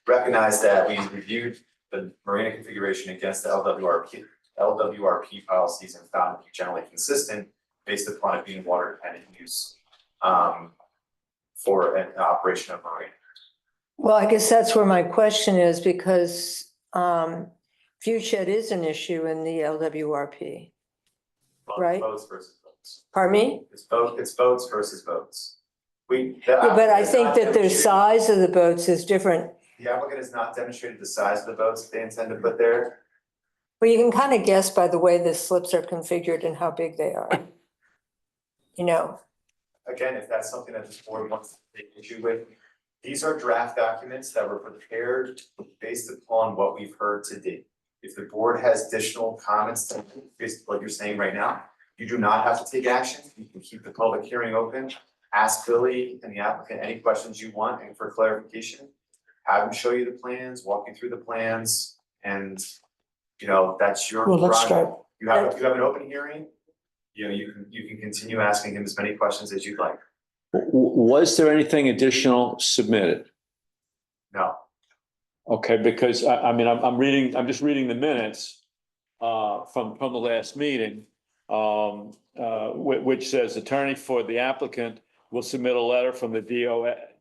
recognize that we reviewed the marina configuration against the LWRP policies and found it to be generally consistent based upon it being water dependent use for an operation of marina. Well, I guess that's where my question is, because view shed is an issue in the LWRP. Right. Boats versus boats. Pardon me? It's boats versus boats. But I think that the size of the boats is different. The applicant has not demonstrated the size of the boats that they intend to put there. Well, you can kind of guess by the way the slips are configured and how big they are. You know, Again, if that's something that this board wants to take issue with, these are draft documents that were prepared based upon what we've heard to date. If the board has additional comments to based on what you're saying right now, you do not have to take action. You can keep the public hearing open. Ask Billy and the applicant any questions you want and for clarification. Have him show you the plans, walk you through the plans, and you know, that's your Well, let's prerogative. start. You have an open hearing. You know, you can continue asking him as many questions as you'd like. Was there anything additional submitted? No. Okay, because I'm just reading the minutes from the last meeting, which says attorney for the applicant will submit a letter from the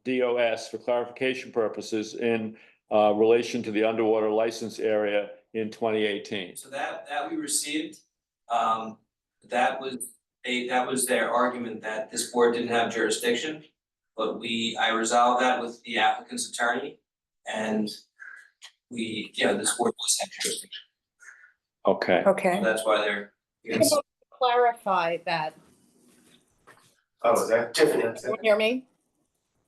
DOS for clarification purposes in relation to the underwater license area in 2018. So that we received, that was their argument that this board didn't have jurisdiction. But I resolved that with the applicant's attorney, and this board does have jurisdiction. Okay. okay. That's why they're. Clarify that. Oh, is that different? Can you hear me?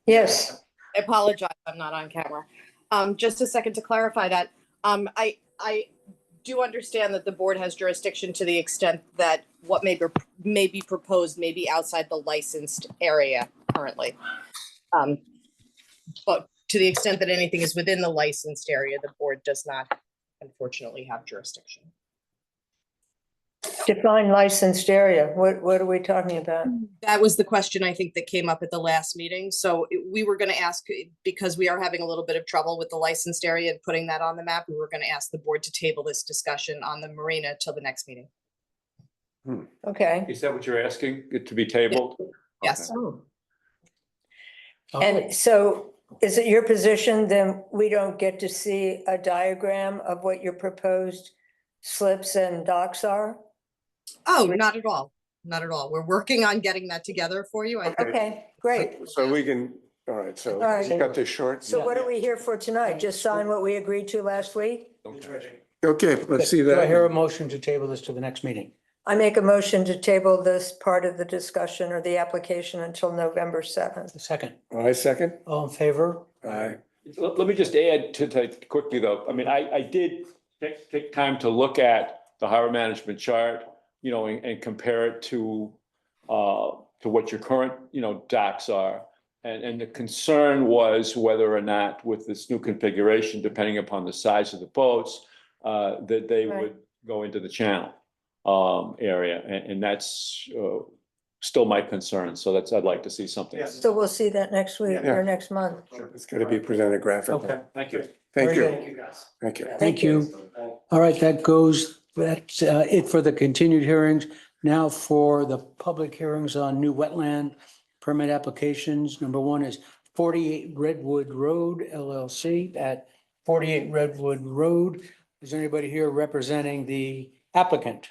Yes, I apologize, I'm not on camera. Just a second to clarify that. I do understand that the board has jurisdiction to the extent that what may be proposed may be outside the licensed area currently. But to the extent that anything is within the licensed area, the board does not unfortunately have jurisdiction. define licensed area. What are we talking about? That was the question I think that came up at the last meeting. So we were going to ask, because we are having a little bit of trouble with the licensed area and putting that on the map, we were going to ask the board to table this discussion on the marina till the next meeting. Okay. Is that what you're asking, it to be tabled? Yes. Oh. Okay. And so is it your position then we don't get to see a diagram of what your proposed slips and docks are? Oh, not at all. Not at all. We're working on getting that together for you. Okay, great. So we can, all right, so All right. cut this short. So what are we here for tonight? Just sign what we agreed to last week? Okay, let's see Do I hear a that. motion to table this to the next meeting? I make a motion to table this part of the discussion or the application until November 7th. A second. I second. All in favor? Aye. Let me just add to that quickly, though. I mean, I did take time to look at the harbor management chart, and compare it to what your current, docks are. and the concern was whether or not with this new configuration, depending upon the size of the boats, that they Right. would go into the channel area, and that's still my concern. So that's, I'd like to see something. Yes. So we'll see that next week Yeah. or next month. It's gotta be presented graphically. Okay. Thank you. Thank Very you, Thank you, guys. thank you. Thank you. All right, that's it for the continued hearings. Now for the public hearings on new wetland permit applications. Number one is 48 Redwood Road LLC at 48 Redwood Road. Is there anybody here representing the applicant?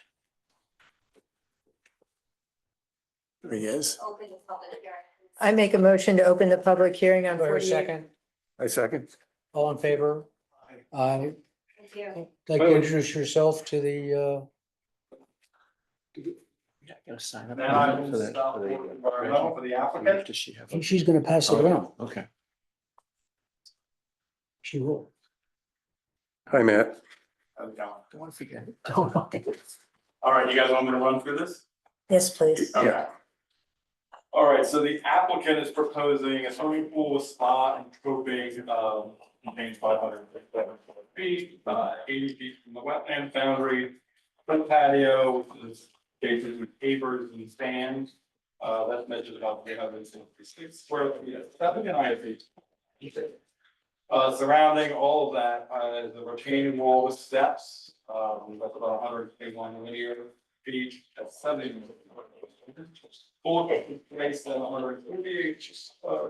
There he is. Open the public hearing. I make a motion to open the public hearing on Do I hear a 48. second? I second. All in favor? Aye. Thank you. Like to introduce yourself to the, Yeah, gotta sign up. Then I will stop for environmental for the applicant. Does she have? she's gonna pass it around. Okay. She will. Hi, Matt. How's it going? Don't want to forget. All right, you guys want me to run through this? Yes, please. Okay. All right, so the applicant is proposing a swimming pool with spa and coping, contains 557 feet, 80 feet from the wetland boundary. Front patio, which is gated with pavers and sand, that measures about 366 square feet, 79 feet. Surrounding all of that, is a retaining wall with steps, that's about 121 linear feet, that's 70. Full place at 138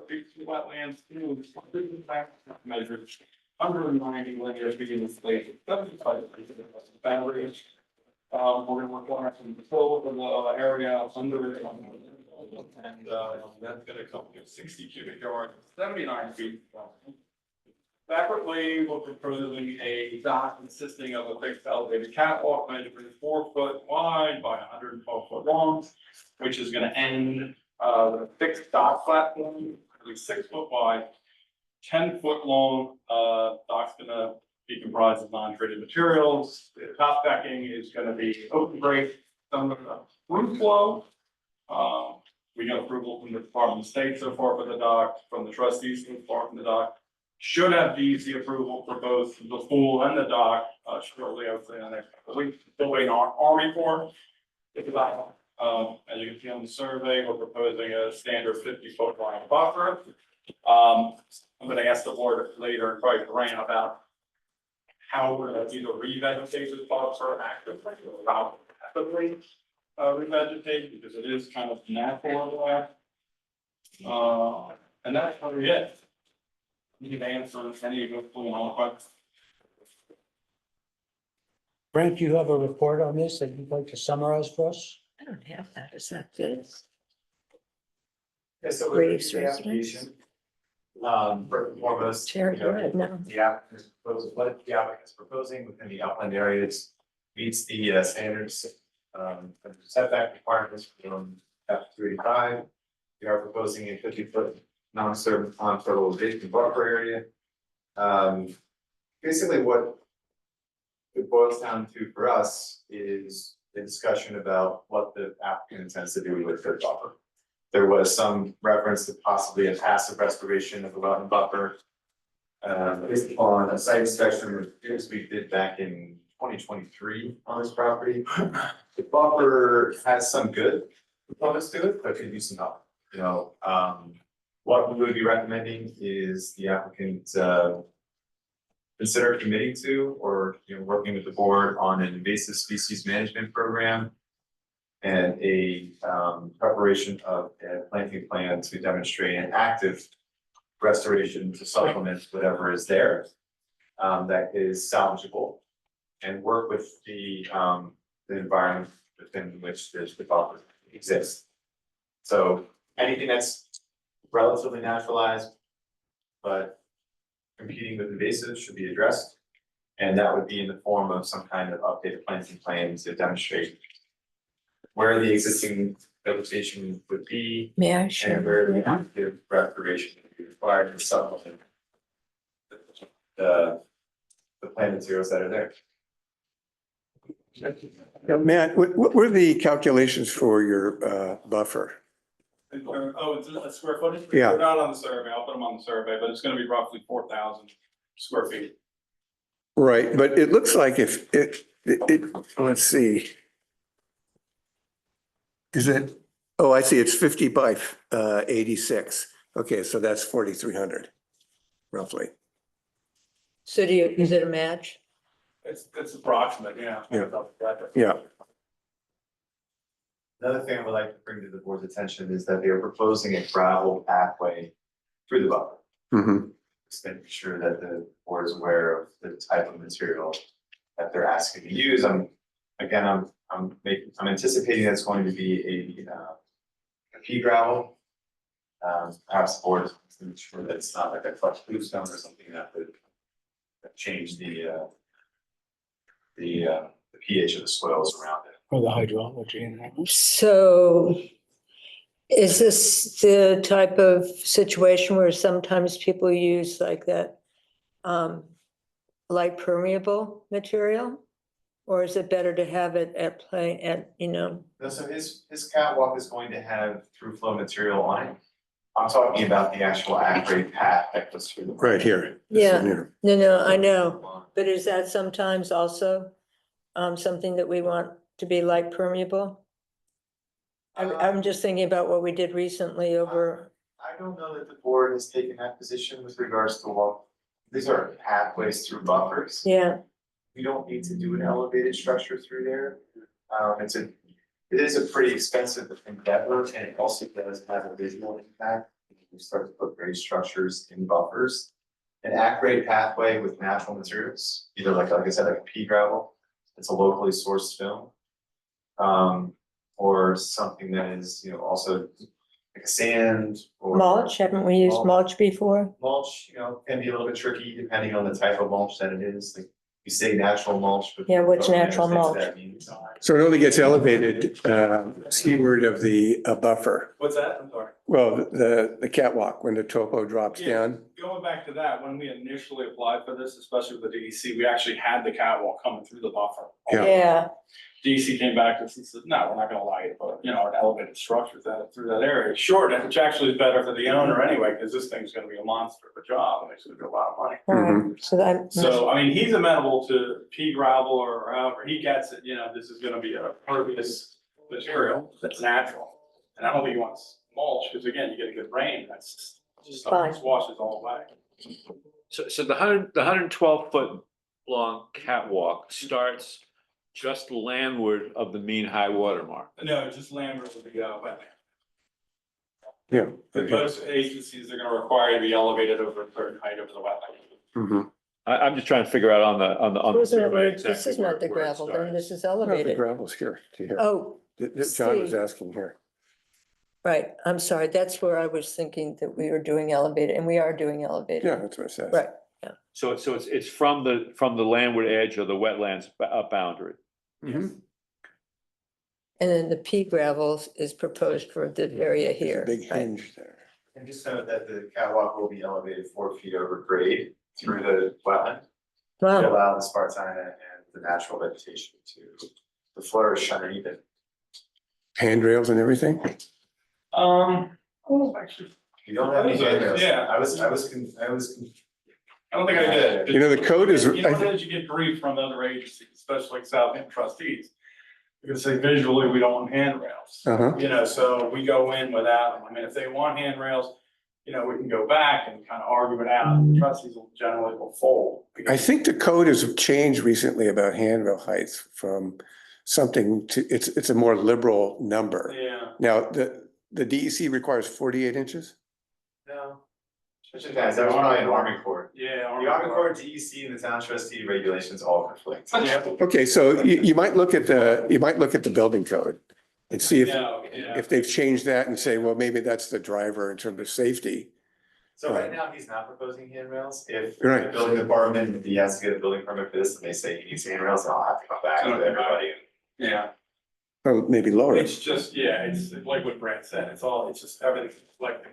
feet to wetlands, measured 190 linear feet in space, 75 feet of the boundary. We're gonna work on some fill in the area under it. And, that's gonna come to 60 cubic yards, 79 feet. Separately, we're proposing a dock consisting of a fixed elevated catwalk measuring 4 foot wide by 112 foot long, which is gonna end, the fixed dock platform, at least 6 foot wide, 10 foot long, dock's gonna be comprised of non-treated materials. The top decking is gonna be open break, some of the roof flow. We got approval from the Department of State so far for the dock, from the trustees so far from the dock. Should have DEC approval for both the pool and the dock, shortly, I would say, on the next couple of weeks, still waiting on Army Corps. As you can see on the survey, we're proposing a standard 50-foot line buffer. I'm gonna ask the board later, and probably Grant, about how we're gonna either revegetate this buffer actively or how actively revegetate, because it is kind of natural there. And that's probably it. You can answer any of the questions. Brent, do you have a report on this that you'd like to summarize for us? I don't have that. Is that good? Yeah, so Graves with the residence? application, first and foremost, Chair, you know, go ahead now. the applicant is proposing, what the applicant is proposing within the upland areas meets the standards, setback requirements from F 385. We are proposing a 50-foot non-fertilization buffer area. Basically what it boils down to for us is the discussion about what the applicant intends to do with their buffer. There was some reference to possibly a passive restoration of the wetland buffer. Based upon a site inspection reviews we did back in 2023 on this property. The buffer has some good components to it, but could use some help, you know, what we would be recommending is the applicant consider committing to, or working with the board on an invasive species management program. And a preparation of a planting plan to demonstrate an active restoration to supplement whatever is there. That is salvageable, and work with the environment within which the buffer exists. So anything that's relatively naturalized, but competing with invasives should be addressed. And that would be in the form of some kind of updated planting plan to demonstrate where the existing vegetation would be May I share? and where the active restoration would be required to supplement the plant materials that are there. Now, Matt, what were the calculations for your buffer? Oh, it's a square footage? Yeah. They're not on the survey, I'll put them on the survey, but it's gonna be roughly 4,000 square feet. Right, but it looks like if let's see. Is it, oh, I see, it's 50 by 86. Okay, so that's 4,300 roughly. So is it a match? It's approximate, yeah. Yeah. Yeah, Another thing I would like to bring to the board's attention is that they are proposing a gravel pathway through the buffer. mhm. Just making sure that the board is aware of the type of material that they're asking to use. I'm anticipating that's going to be a pea gravel. Perhaps the board is to ensure that it's not like a crushed bluestone or something that would change the pH of the soils around it. Or the hydrology in that. So is this the type of situation where sometimes people use like that light permeable material? Or is it better to have it at play at, No, so his catwalk is going to have through flow material on it. I'm talking about the actual at-grade path that goes through the. Right here. Yeah. Here. No, I know, but is that sometimes also something that we want to be light permeable? I'm just thinking about what we did recently over, I don't know that the board has taken that position with regards to what, these are pathways through buffers. yeah, We don't need to do an elevated structure through there. It is a pretty expensive endeavor, and it also does have a visual impact. We start to put grade structures in buffers. An at-grade pathway with natural materials, either like I said, like a pea gravel, it's a locally sourced film. Or something that is, also like a sand or. mulch, haven't we used mulch before? Mulch, can be a little bit tricky depending on the type of mulch that it is, like you say natural mulch, but. Yeah, what's nobody natural understands mulch? what that means. So it only gets elevated seaward of the buffer. What's that? I'm sorry. Well, the catwalk, when the topo drops Yeah. down. Going back to that, when we initially applied for this, especially with the DEC, we actually had the catwalk coming through the buffer. Yeah. Yeah, DEC came back to us and said, no, we're not gonna allow you to put, an elevated structure through that area. Sure, which actually is better for the owner anyway, because this thing's gonna be a monster of a job, and it's gonna be a lot of money. all right, so that. So, I mean, he's amenable to pea gravel or however, he gets it, this is gonna be a pervious material that's natural. And I don't think he wants mulch, because again, you get a good rain, that's just Fine. something washes all away. So the 112-foot long catwalk starts just landward of the mean high water mark. No, just landward of the wetland. Yeah. But most agencies are gonna require you to be elevated over a certain height over the wetland. Mhm. I'm just trying to figure out on the Isn't it survey where- This exactly is not the where it gravel, then starts. this is No, the elevated. gravel's here to here. Oh, John was see. asking here. right, I'm sorry, that's where I was thinking that we were doing elevated, and we are doing elevated. Yeah, that's what it says. Right, So it's from the landward edge of the wetlands boundary. Mhm. and then the pea gravel is proposed for the area There's a here. big right? hinge there. And just note that the catwalk will be elevated 4 feet over grade through the wetland. To Wow, allow the spartina and the natural vegetation to flourish underneath it. Handrails and everything? Actually, You don't have any handrails. Yeah. I was. I don't think I did. You know, the code is- You know, as you get grief from other agencies, especially like Southampton trustees. You're gonna say visually, we don't want handrails. Uh-huh. So we go in without them. I mean, if they want handrails, we can go back and kind of argue it out. The trustees will generally will fold. I think the code has changed recently about handrail heights from something to, it's a more liberal number. Yeah. Now, the DEC requires 48 inches? No. Especially guys, that was probably an Army Corps. Yeah. The Army Corps, DEC, and the town trustee regulations all conflict. Yeah. Okay, so you might look at the building code and see Yeah. if they've changed that and say, well, maybe that's the driver in terms of safety. So right now, he's not proposing handrails. If Right. the building department, he has to get a building permit for this, and they say he needs handrails, then I'll have to come back to everybody. Yeah. Or maybe lower it. It's just, it's like what Brad said, it's just everything's reflecting,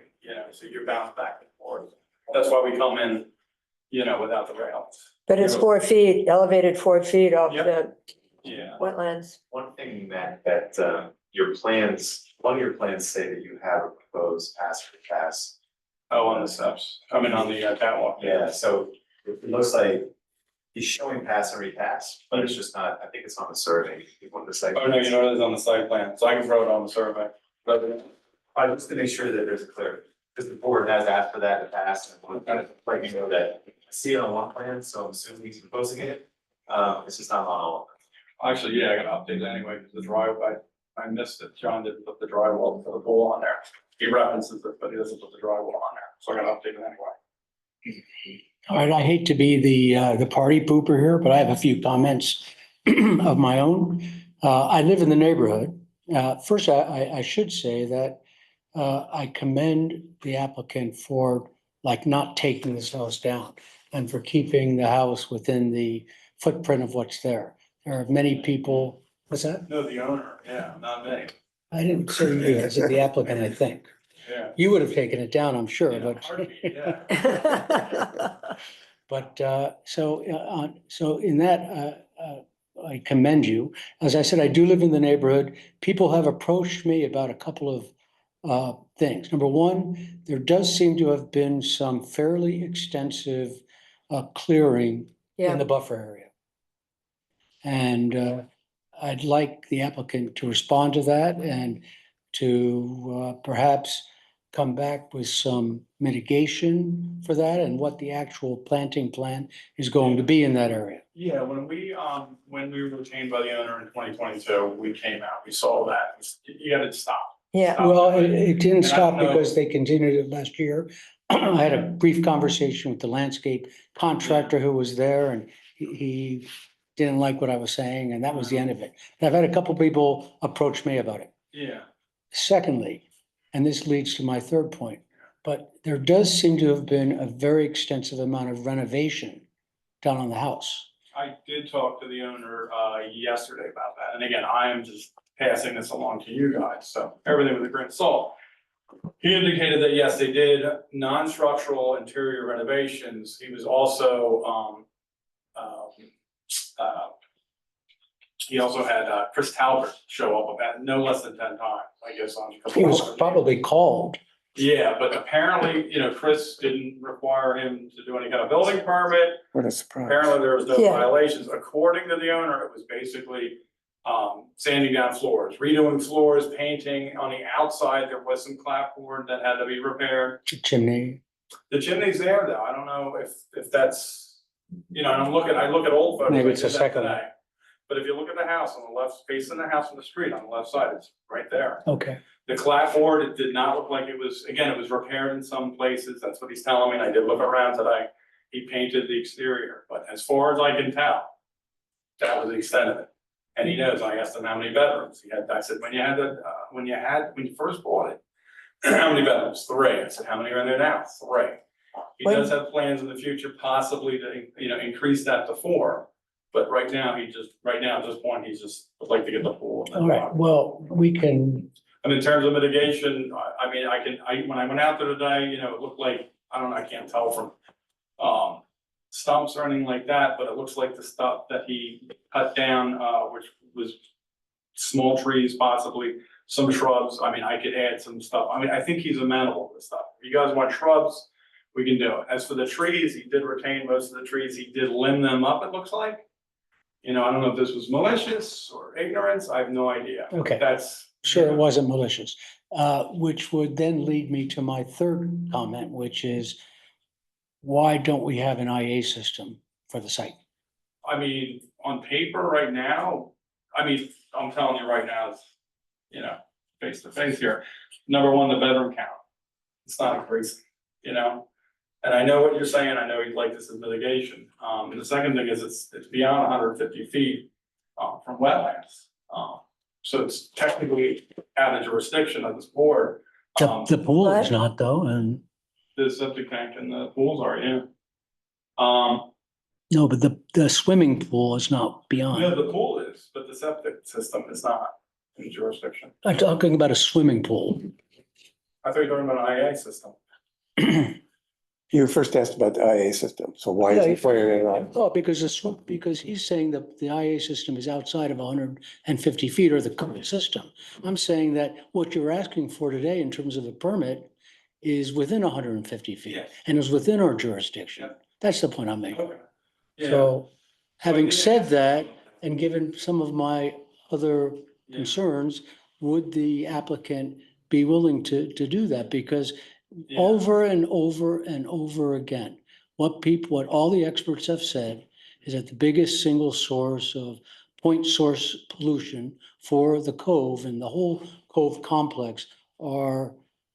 so you're bounced back and forth. That's why we come in, without the rails. but it's 4 feet, elevated 4 feet off Yep. the Yeah. wetlands. One thing that your plans, one of your plans say that you have a proposed pass or pass. Oh, on the steps, I mean, on the catwalk. Yeah, so it looks like he's showing pass and repass, but it's just not, I think it's on the survey, on the site. Oh, no, you know, it is on the site plan, so I can throw it on the survey. But I just to make sure that there's a clear, because the board has asked for that in the past, and I want to kind of let you know that I see it on one plan, so I'm assuming he's proposing it. It's just not on all of them. actually, yeah, I gotta update it anyway, because the driveway, I missed it, John didn't put the drywall for the pool on there. He references it, but he doesn't put the drywall on there, so I gotta update it anyway. All right, I hate to be the party pooper here, but I have a few comments of my own. I live in the neighborhood. First, I should say that I commend the applicant for like not taking this house down and for keeping the house within the footprint of what's there. There are many people, what's that? No, the owner, yeah, not me, I didn't say you, I said the applicant, I think. yeah. You would have taken it down, I'm sure, but. Yeah. But so in that, I commend you. As I said, I do live in the neighborhood. People have approached me about a couple of things. Number one, there does seem to have been some fairly extensive clearing in the buffer area. And I'd like the applicant to respond to that and to perhaps come back with some mitigation for that and what the actual planting plan is going to be in that area. Yeah, when we were retained by the owner in 2022, we came out, we saw that, you gotta stop. Yeah, Well, it didn't And I stop don't know- because they continued it last year. I had a brief conversation with the landscape contractor who was there and he didn't like what I was saying and that was the end of it. And I've had a couple people approach me about it. Yeah, Secondly, and this leads to my third point, but there does seem to have been a very extensive amount of renovation done on the house. I did talk to the owner yesterday about that, and again, I am just passing this along to you guys, so everything with a grain of salt. He indicated that yes, they did non-structural interior renovations. He was also he also had Chris Talbot show up about no less than 10 times, I guess, on a couple. He was of- probably called. Yeah, but apparently, you know, Chris didn't require him to do any kind of building permit. What a surprise. Apparently, there was no Yeah. violations. According to the owner, it was basically sanding down floors, redoing floors, painting. On the outside, there was some clapboard that had to be repaired. Chimney. The chimney's there though. I don't know if that's, you know, and I look at old photos. Maybe I it's did a that second today. But if you look at the house on the left, facing the house on the street, on the left side, it's right there. Okay. The clapboard, it did not look like it was, again, it was repaired in some places, that's what he's telling me, and I did look around today. He painted the exterior, but as far as I can tell, that was the extent of it. And he knows, I asked him how many bedrooms he had, I said, when you first bought it, how many bedrooms? 3. I said, how many are in there now? 3. He does have plans in the future possibly to, you know, increase that to 4. But right now, at this point, he's just would like to get the pool. All right. Well, we can, And in terms of mitigation, I mean, when I went out there today, you know, it looked like, I don't know, I can't tell from stumps or anything like that, but it looks like the stuff that he cut down, which was small trees, possibly some shrubs. I mean, I could add some stuff. I mean, I think he's amenable to stuff. If you guys want shrubs, we can do it. As for the trees, he did retain most of the trees. He did limb them up, it looks like. You know, I don't know if this was malicious or ignorance. I have no idea. Okay. That's. sure it wasn't malicious, which would then lead me to my third comment, which is why don't we have an IA system for the site? I mean, on paper right now, I mean, I'm telling you right now, it's, you know, face to face here. Number one, the bedroom count. It's not increasing, you know? And I know what you're saying. I know you'd like this as mitigation. And the second thing is it's beyond 150 feet from wetlands. So it's technically out of jurisdiction of this board. The pool is What? not though, and The septic tank and the pools are, yeah. no, but the swimming pool is not No, beyond. the pool is, but the septic system is not in jurisdiction. I'm talking about a swimming pool. I thought you were talking about an IA system. You first asked about the IA system, so why is Yeah, he pointing it out? Oh, because he's saying that the IA system is outside of 150 feet or the current system. I'm saying that what you're asking for today in terms of a permit is within 150 feet Yes. and is within our jurisdiction. Yeah. That's the point I'm making. Okay. Yeah. So having didn't said ask that, about and given some of my other Yeah. concerns, would the applicant be willing to do that? Because Yeah. over and over and over again, what all the experts have said is that the biggest single source of point source pollution for the cove and the whole cove complex are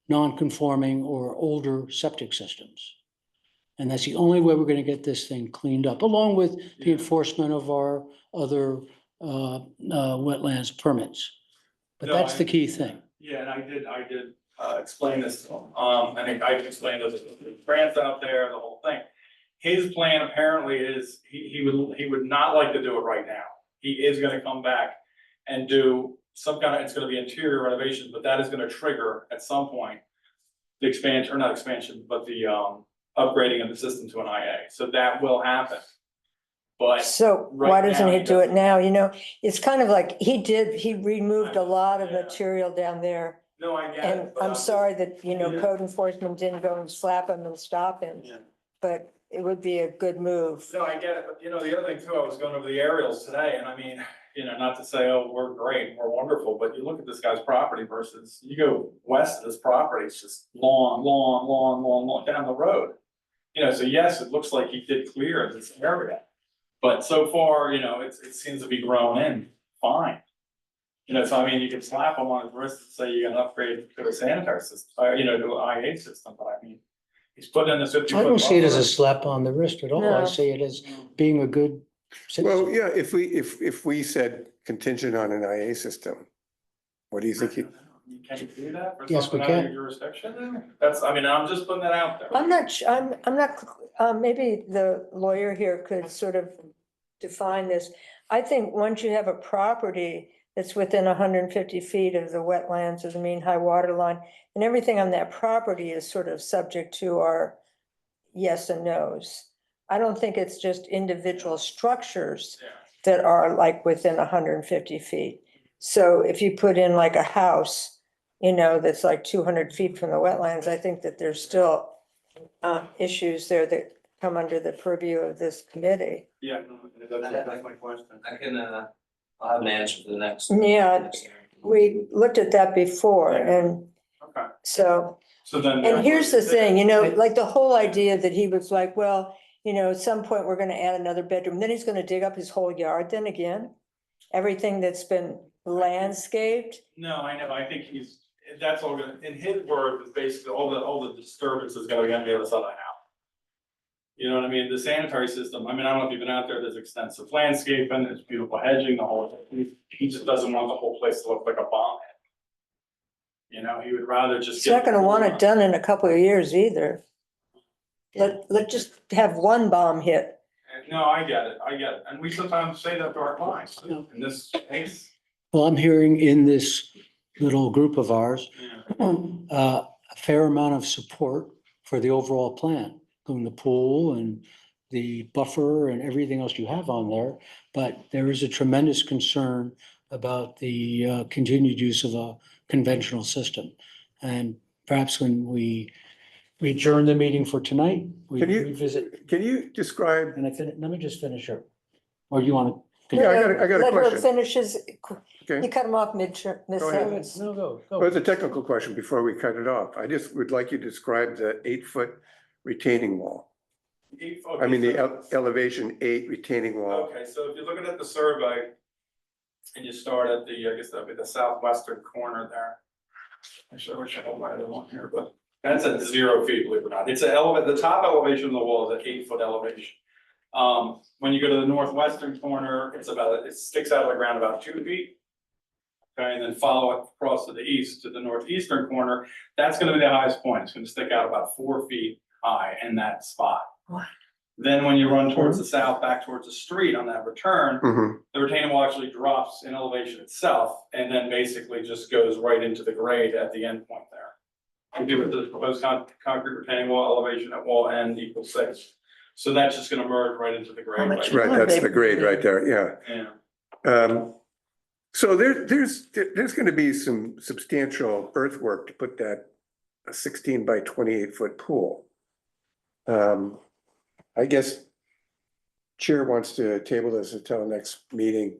non-conforming or older septic systems. And that's the only way we're gonna get this thing cleaned up, along with the Yeah. enforcement of our other wetlands permits. But No, that's I- the key thing. Yeah, and I did explain this to him, and I explained the grants out there, the whole thing. His plan apparently is, he would not like to do it right now. He is gonna come back and do some kind of, it's gonna be interior renovation, but that is gonna trigger at some point the expansion, or not expansion, but the upgrading of the system to an IA, so that will happen. But So right why doesn't now, he he do it doesn't. now? You know, it's kind of like he removed a lot of Yeah. material down there. no, I get And it. but I'm sorry that, Yeah. code enforcement didn't go and slap him and stop him, Yeah. but it would be a good move. No, I get it, but the other thing too, I was going over the aerials today, and I mean, not to say, oh, we're great, we're wonderful, but you look at this guy's property versus, you go west of this property, it's just long down the road. So yes, it looks like he did clear this area, but so far, it seems to be growing in fine. So I mean, you can slap him on his wrist and say you're gonna upgrade to a sanitary system, to an IA system, but I mean, he's putting in the 50-foot. I don't see it as a buffer. slap on the wrist at all. I No. see it as being a good Well, citizen. yeah, if we said contingent on an IA system, what do you think? You can't do that for Yes, we something out of can. your jurisdiction then? I'm just putting that out there. I'm not, I'm not, maybe the lawyer here could sort of define this. I think once you have a property that's within 150 feet of the wetlands or the mean high water line, and everything on that property is sort of subject to our yes and nos. I don't think it's just individual structures Yeah. that are like within 150 feet. So if you put in like a house, that's like 200 feet from the wetlands, I think that there's still issues there that come under the purview of this committee. Yeah, that's my question. I can, I'll have an answer for the next. Yeah, we looked at that before, and Okay, so, so then. and here's the thing, like the whole idea that he was like, well, at some point, we're gonna add another bedroom, then he's gonna dig up his whole yard then again? Everything that's been landscaped? No, I know, I think that's all gonna, in his words, basically, all the disturbance is gonna be on the other side of the house. You know what I mean? The sanitary system, I don't know if you've been out there, there's extensive landscaping, there's beautiful hedging, the whole, he just doesn't want the whole place to look like a bomb head. He would rather just. He's not gonna want it done in a couple of years either. Let just have one bomb hit. No, I get it, and we sometimes say that to our clients, Yeah. in this case. Well, I'm hearing in this little group of ours, Yeah. a fair amount of support for the overall plan, including the pool and the buffer and everything else you have on there. But there is a tremendous concern about the continued use of a conventional system. And perhaps when we adjourn the meeting for tonight, we Can you- revisit, Can you describe, and let me just finish her. Or you want to? Yeah, I got a Let her question. finish his, okay? you cut him off Go ahead. mid-sentence. No, go. Well, it's a technical question before we cut it off. I just would like you to describe the 8-foot retaining wall. I mean, the elevation 8 retaining wall. Okay, so if you're looking at the survey and you start at I guess that'd be the southwestern corner there. Actually, I wish I had my other one here, but that's at 0 feet, believe it or not. It's the top elevation of the wall is an 8-foot elevation. When you go to the northwestern corner, it sticks out of the ground about 2 feet. Okay, and then follow it across to the east, to the northeastern corner, that's gonna be the highest point. It's gonna stick out about 4 feet high in that spot. What? Then when you run towards the south, back towards the street on that return, Mhm. the retaining wall actually drops in elevation itself and then basically just goes right into the grade at the end point there. And give it the proposed concrete retaining wall elevation at wall end equals 6. So that's just gonna merge right into the grade. much Right, that's the grade right there, yeah. Yeah. So there's gonna be some substantial earthwork to put that a 16 by 28-foot pool. I guess Chair wants to table this until the next meeting.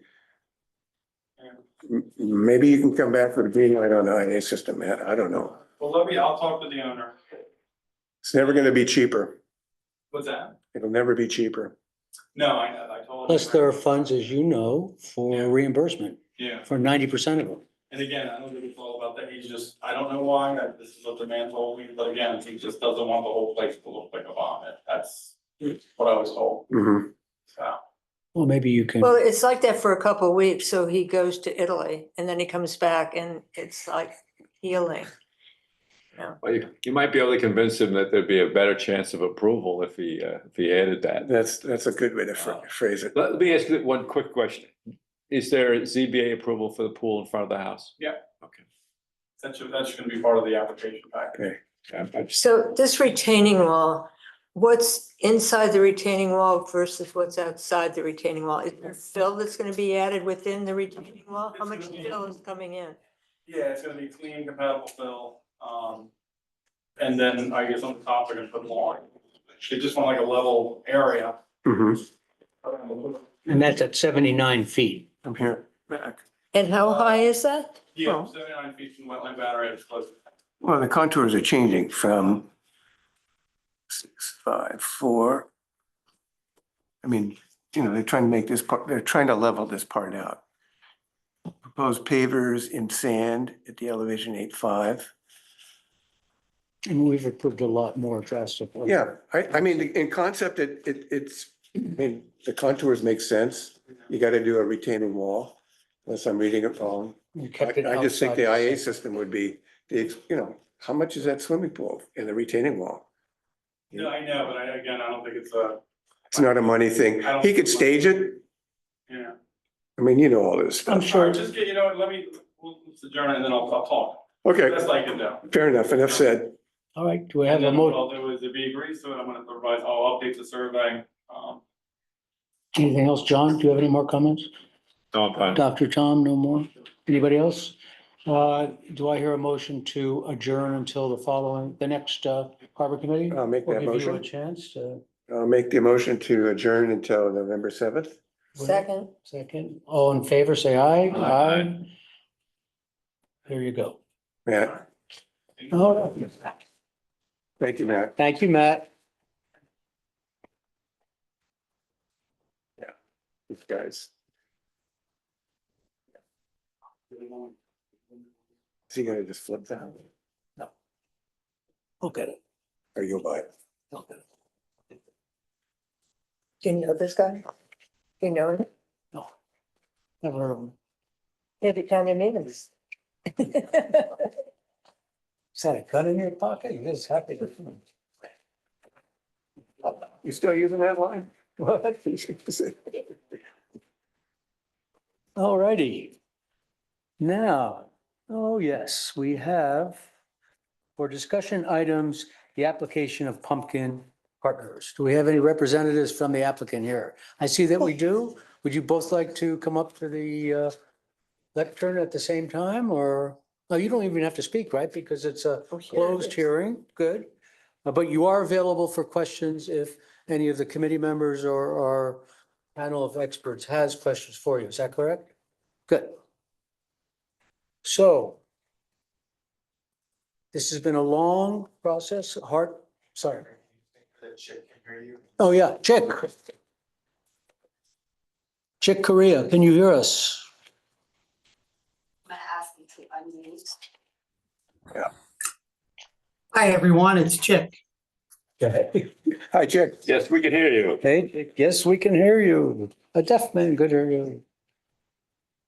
Maybe you can come back with a green light on the IA system, Matt, I don't know. Well, I'll talk to the owner. It's never gonna be cheaper. What's that? It'll never be cheaper. No, I know, I told him. Plus there are funds, as you know, for reimbursement Yeah, for 90% of it. and again, I don't think it's all about that, he's just, I don't know why, this is what the man told me, but again, he just doesn't want the whole place to look like a vomit, that's what I was told, Mhm. so. Well, maybe you can. Well, it's like that for a couple of weeks, so he goes to Italy and then he comes back and it's like healing. Well, you might be able to convince him that there'd be a better chance of approval if he added that. That's a good way to phrase it. Let me ask you one quick question. Is there ZBA approval for the pool in front of the house? Yeah. Okay. That's gonna be part of the application package. Okay. Yeah, I just- So this retaining wall, what's inside the retaining wall versus what's outside the retaining wall? Is there fill that's gonna be added within the retaining wall? How much fill is coming in? Yeah, it's gonna be clean, compatible fill, and then I guess on the top, they're gonna put lawn. They just want like a level area. Mhm. And that's at 79 feet. I'm here, back. And how high is that? Yeah, 79 feet from wetland battery, it's close. Well, the contours are changing from 6, 5, 4. I mean, they're trying to make this part, they're trying to level this part out. Proposed pavers in sand at the elevation 8.5. And we've approved a lot more drastically. Yeah, I mean, in concept, it's, I mean, the contours make sense. You gotta do a retaining wall, unless I'm reading it wrong. We kept it I just think outside the IA the- system would be, how much is that swimming pool in the retaining wall? No, I know, but I don't think it's a, It's not a money thing. He could stage it. yeah. I mean, you know all this I'm stuff. Sure, sure. just get, let's adjourn and then I'll talk. Okay, Best I can do. fair enough. Enough said. All right, do we have And a then what mo, I'll do is if he agrees to it, I'm gonna provide, I'll update the survey. anything else? John, do you have any more comments? No, I'm fine. Dr. Tom, no more? Anybody else? Do I hear a motion to adjourn until the next harbor committee? I'll make We'll that give you a motion. chance to, I'll make the motion to adjourn until November 7th. Second, second. All in favor, say aye. Aye. There you go. Matt, Oh, thank you, Matt. thank you, Matt. These guys. Is he gonna just flip that? Look at it. Or you'll buy it? Look at it. do you know this guy? Do you know him? No. Never heard of him. Every time you meet him. Is that a cut in your pocket? You just happy to. You still using that line? What? All righty. Now, oh yes, we have for discussion items, the application of Pumpkin Partners. Do we have any representatives from the applicant here? I see that we do. Would you both like to come up to the lectern at the same time or? No, you don't even have to speak, right? Because it's a closed hearing. Good. But you are available for questions if any of the committee members or our panel of experts has questions for you. Is that correct? Good. So this has been a long process, sorry. Oh, yeah, Chick. Chick Corea, can you hear us? I'm gonna ask you to unmute. Hi, everyone, it's Chick. Okay. Hi, Chick. Yes, we can hear you. Hey, yes, we can hear you. A deaf man could hear you.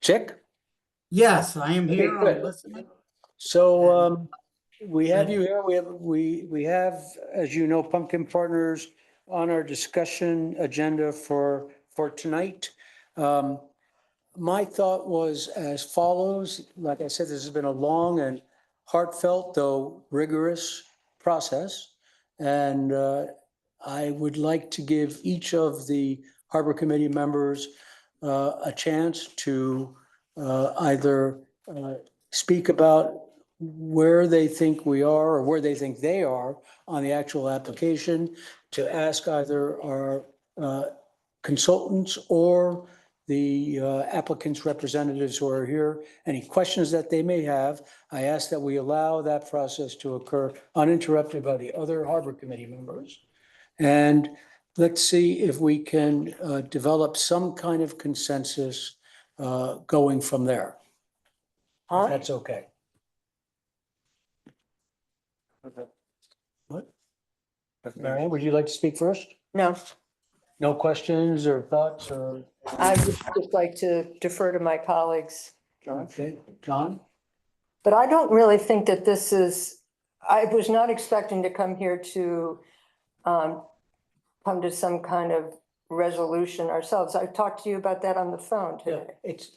Chick? Yes, I am here, Okay, good. I'm listening. So we have you here. We have, as you know, Pumpkin Partners on our discussion agenda for tonight. My thought was as follows. Like I said, this has been a long and heartfelt, though rigorous process. And I would like to give each of the Harbor Committee members a chance to either speak about where they think we are or where they think they are on the actual application, to ask either our consultants or the applicants' representatives who are here any questions that they may have. I ask that we allow that process to occur uninterrupted by the other Harbor Committee members. And let's see if we can develop some kind of consensus going from there. If that's okay. What? Marianne, would you like to speak first? No, No questions or thoughts or? I would just like to defer to my colleagues. Okay, John? But I don't really think that this is, I was not expecting to come here to come to some kind of resolution ourselves. I talked to you about that on the phone Yeah, today. it's,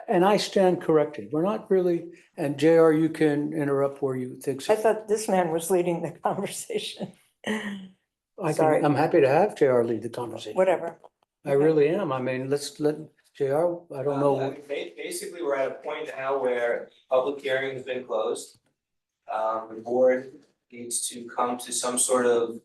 and I stand corrected. We're not really, and JR, you can interrupt where you think so. I thought this man was leading the conversation. Sorry. I'm happy to have JR lead the conversation. Whatever. I really am. I mean, let's let JR, I don't know. Basically, we're at a point now where public hearing has been closed. The board needs to come to some sort of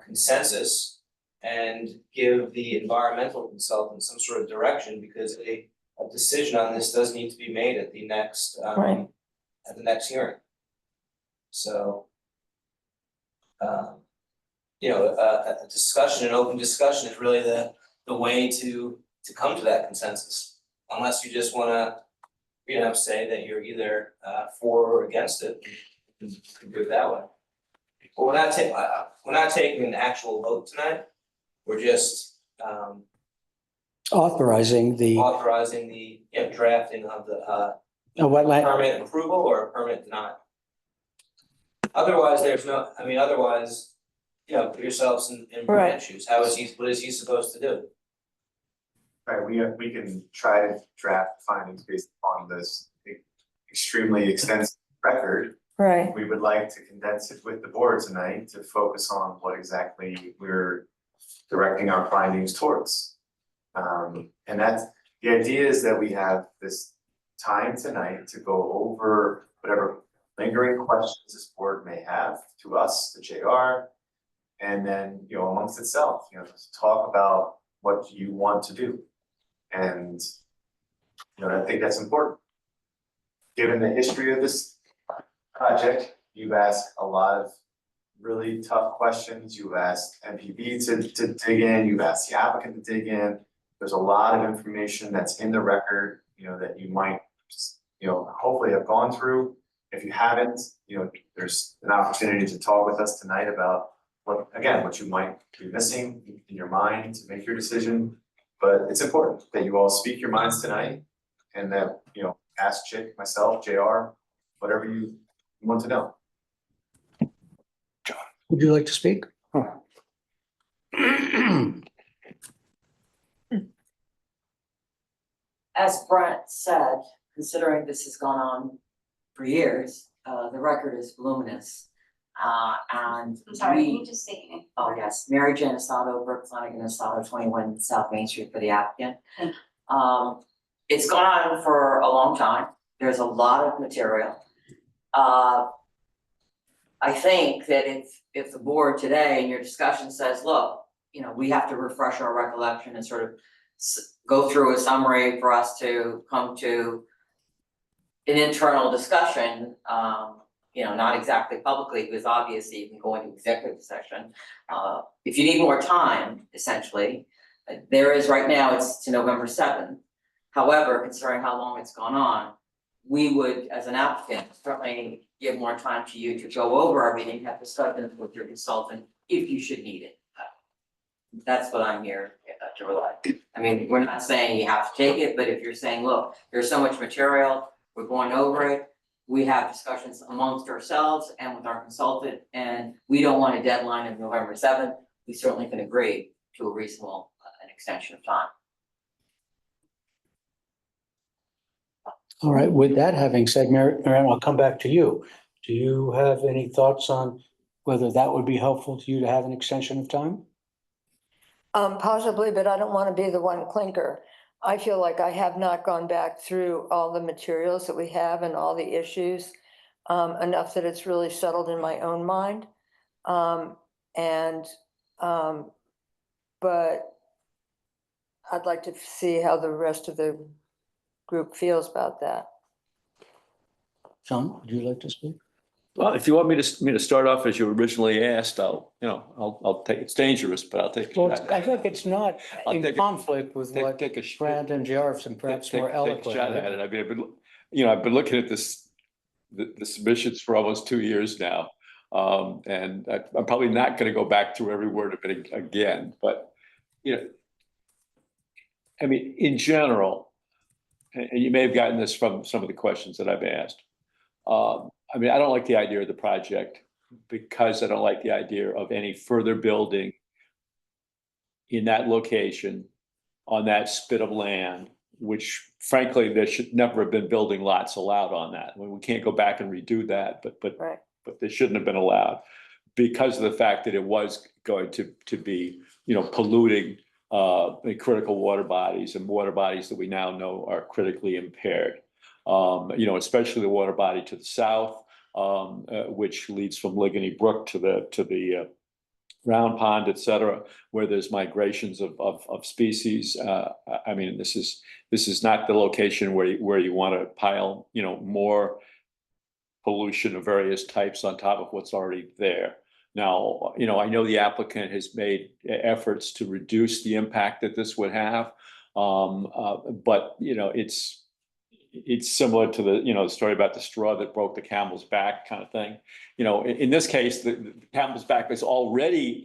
consensus and give the environmental consultant some sort of direction, because a decision on this does need to be made at the next Right. at the next hearing. So a discussion, an open discussion is really the way to come to that consensus. Unless you just wanna, say that you're either for or against it, you can do it that way. But we're not taking an actual vote tonight, we're just Authorizing the authorizing the drafting of the wetland. permit approval or permit denial. Otherwise, put yourselves in Right. Brian's shoes, what is he supposed to do? Right, we can try to draft findings based on this extremely extensive record. Right. We would like to condense it with the board tonight to focus on what exactly we're directing our findings towards. And that's, the idea is that we have this time tonight to go over whatever lingering questions this board may have to us, to JR. And then, amongst itself, to talk about what you want to do. And, I think that's important. Given the history of this project, you've asked a lot of really tough questions. You've asked MPB to dig in, you've asked the applicant to dig in. There's a lot of information that's in the record, that you might, hopefully have gone through. If you haven't, there's an opportunity to talk with us tonight about what you might be missing in your mind to make your decision. But it's important that you all speak your minds tonight and that, ask Chick, myself, JR, whatever you want to know. Would you like to speak? As Brent said, considering this has gone on for years, the record is voluminous. And I'm sorry, can we, you just say your name? oh yes, Mary Jane Asado, Brooke Flanagan Asado, 21 South Main Street for the applicant. Thank It's gone on for a long time. There's a lot of material. I think that if the board today in your discussion says, look, we have to refresh our recollection and sort of go through a summary for us to come to an internal discussion, not exactly publicly, because obviously you can go into executive session. If you need more time, essentially, there is right now, it's to November 7th. However, considering how long it's gone on, we would, as an applicant, certainly give more time to you to go over everything, have discussions with your consultant if you should need it. That's what I'm here to rely. I mean, we're not saying you have to take it, but if you're saying, look, there's so much material, we're going over it. We have discussions amongst ourselves and with our consultant, and we don't want a deadline of November 7th. We certainly can agree to a reasonable, an extension of time. All right, with that having said, Marianne, I'll come back to you. Do you have any thoughts on whether that would be helpful to you to have an extension of time? Possibly, but I don't want to be the one clinker. I feel like I have not gone back through all the materials that we have and all the issues enough that it's really settled in my own mind. But I'd like to see how the rest of the group feels about that. John, would you like to speak? Well, if you want me to start off as you originally asked, I'll take, it's dangerous, but I'll take. Well, I think it's not I'll in take a- conflict with what Take a. Brandon Jarvis and perhaps more Take a eloquent. shot at it. I mean, I've been looking at the submissions for almost 2 years now. And I'm probably not going to go back through every word of it again, but, I mean, in general, and you may have gotten this from some of the questions that I've asked. I mean, I don't like the idea of the project because I don't like the idea of any further building in that location on that spit of land, which frankly, there should never have been building lots allowed on that. I mean, we can't go back and redo that, but they shouldn't have been allowed because of the fact that it was going to be, polluting critical water bodies and water bodies that we now know are critically impaired. Especially the water body to the south, which leads from Ligony Brook to the Round Pond, et cetera, where there's migrations of species. I mean, this is not the location where you want to pile, more pollution of various types on top of what's already there. Now, I know the applicant has made efforts to reduce the impact that this would have, but it's similar to the story about the straw that broke the camel's back kind of thing. In this case, the camel's back is already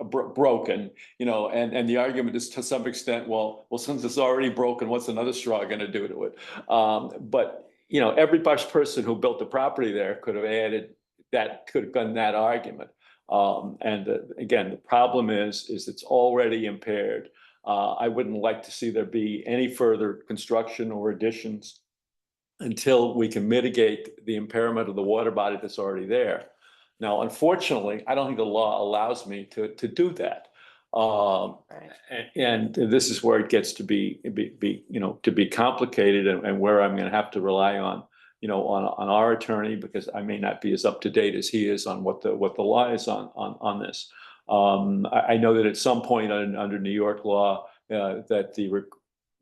broken. And the argument is to some extent, well, since it's already broken, what's another straw going to do to it? But every person who built the property there could have added that, could have done that argument. Again, the problem is it's already impaired. I wouldn't like to see there be any further construction or additions until we can mitigate the impairment of the water body that's already there. Now, unfortunately, I don't think the law allows me to do that. And this is where it gets to be complicated, and where I'm going to have to rely on our attorney, because I may not be as up to date as he is on what the law is on this. I know that at some point under New York law, that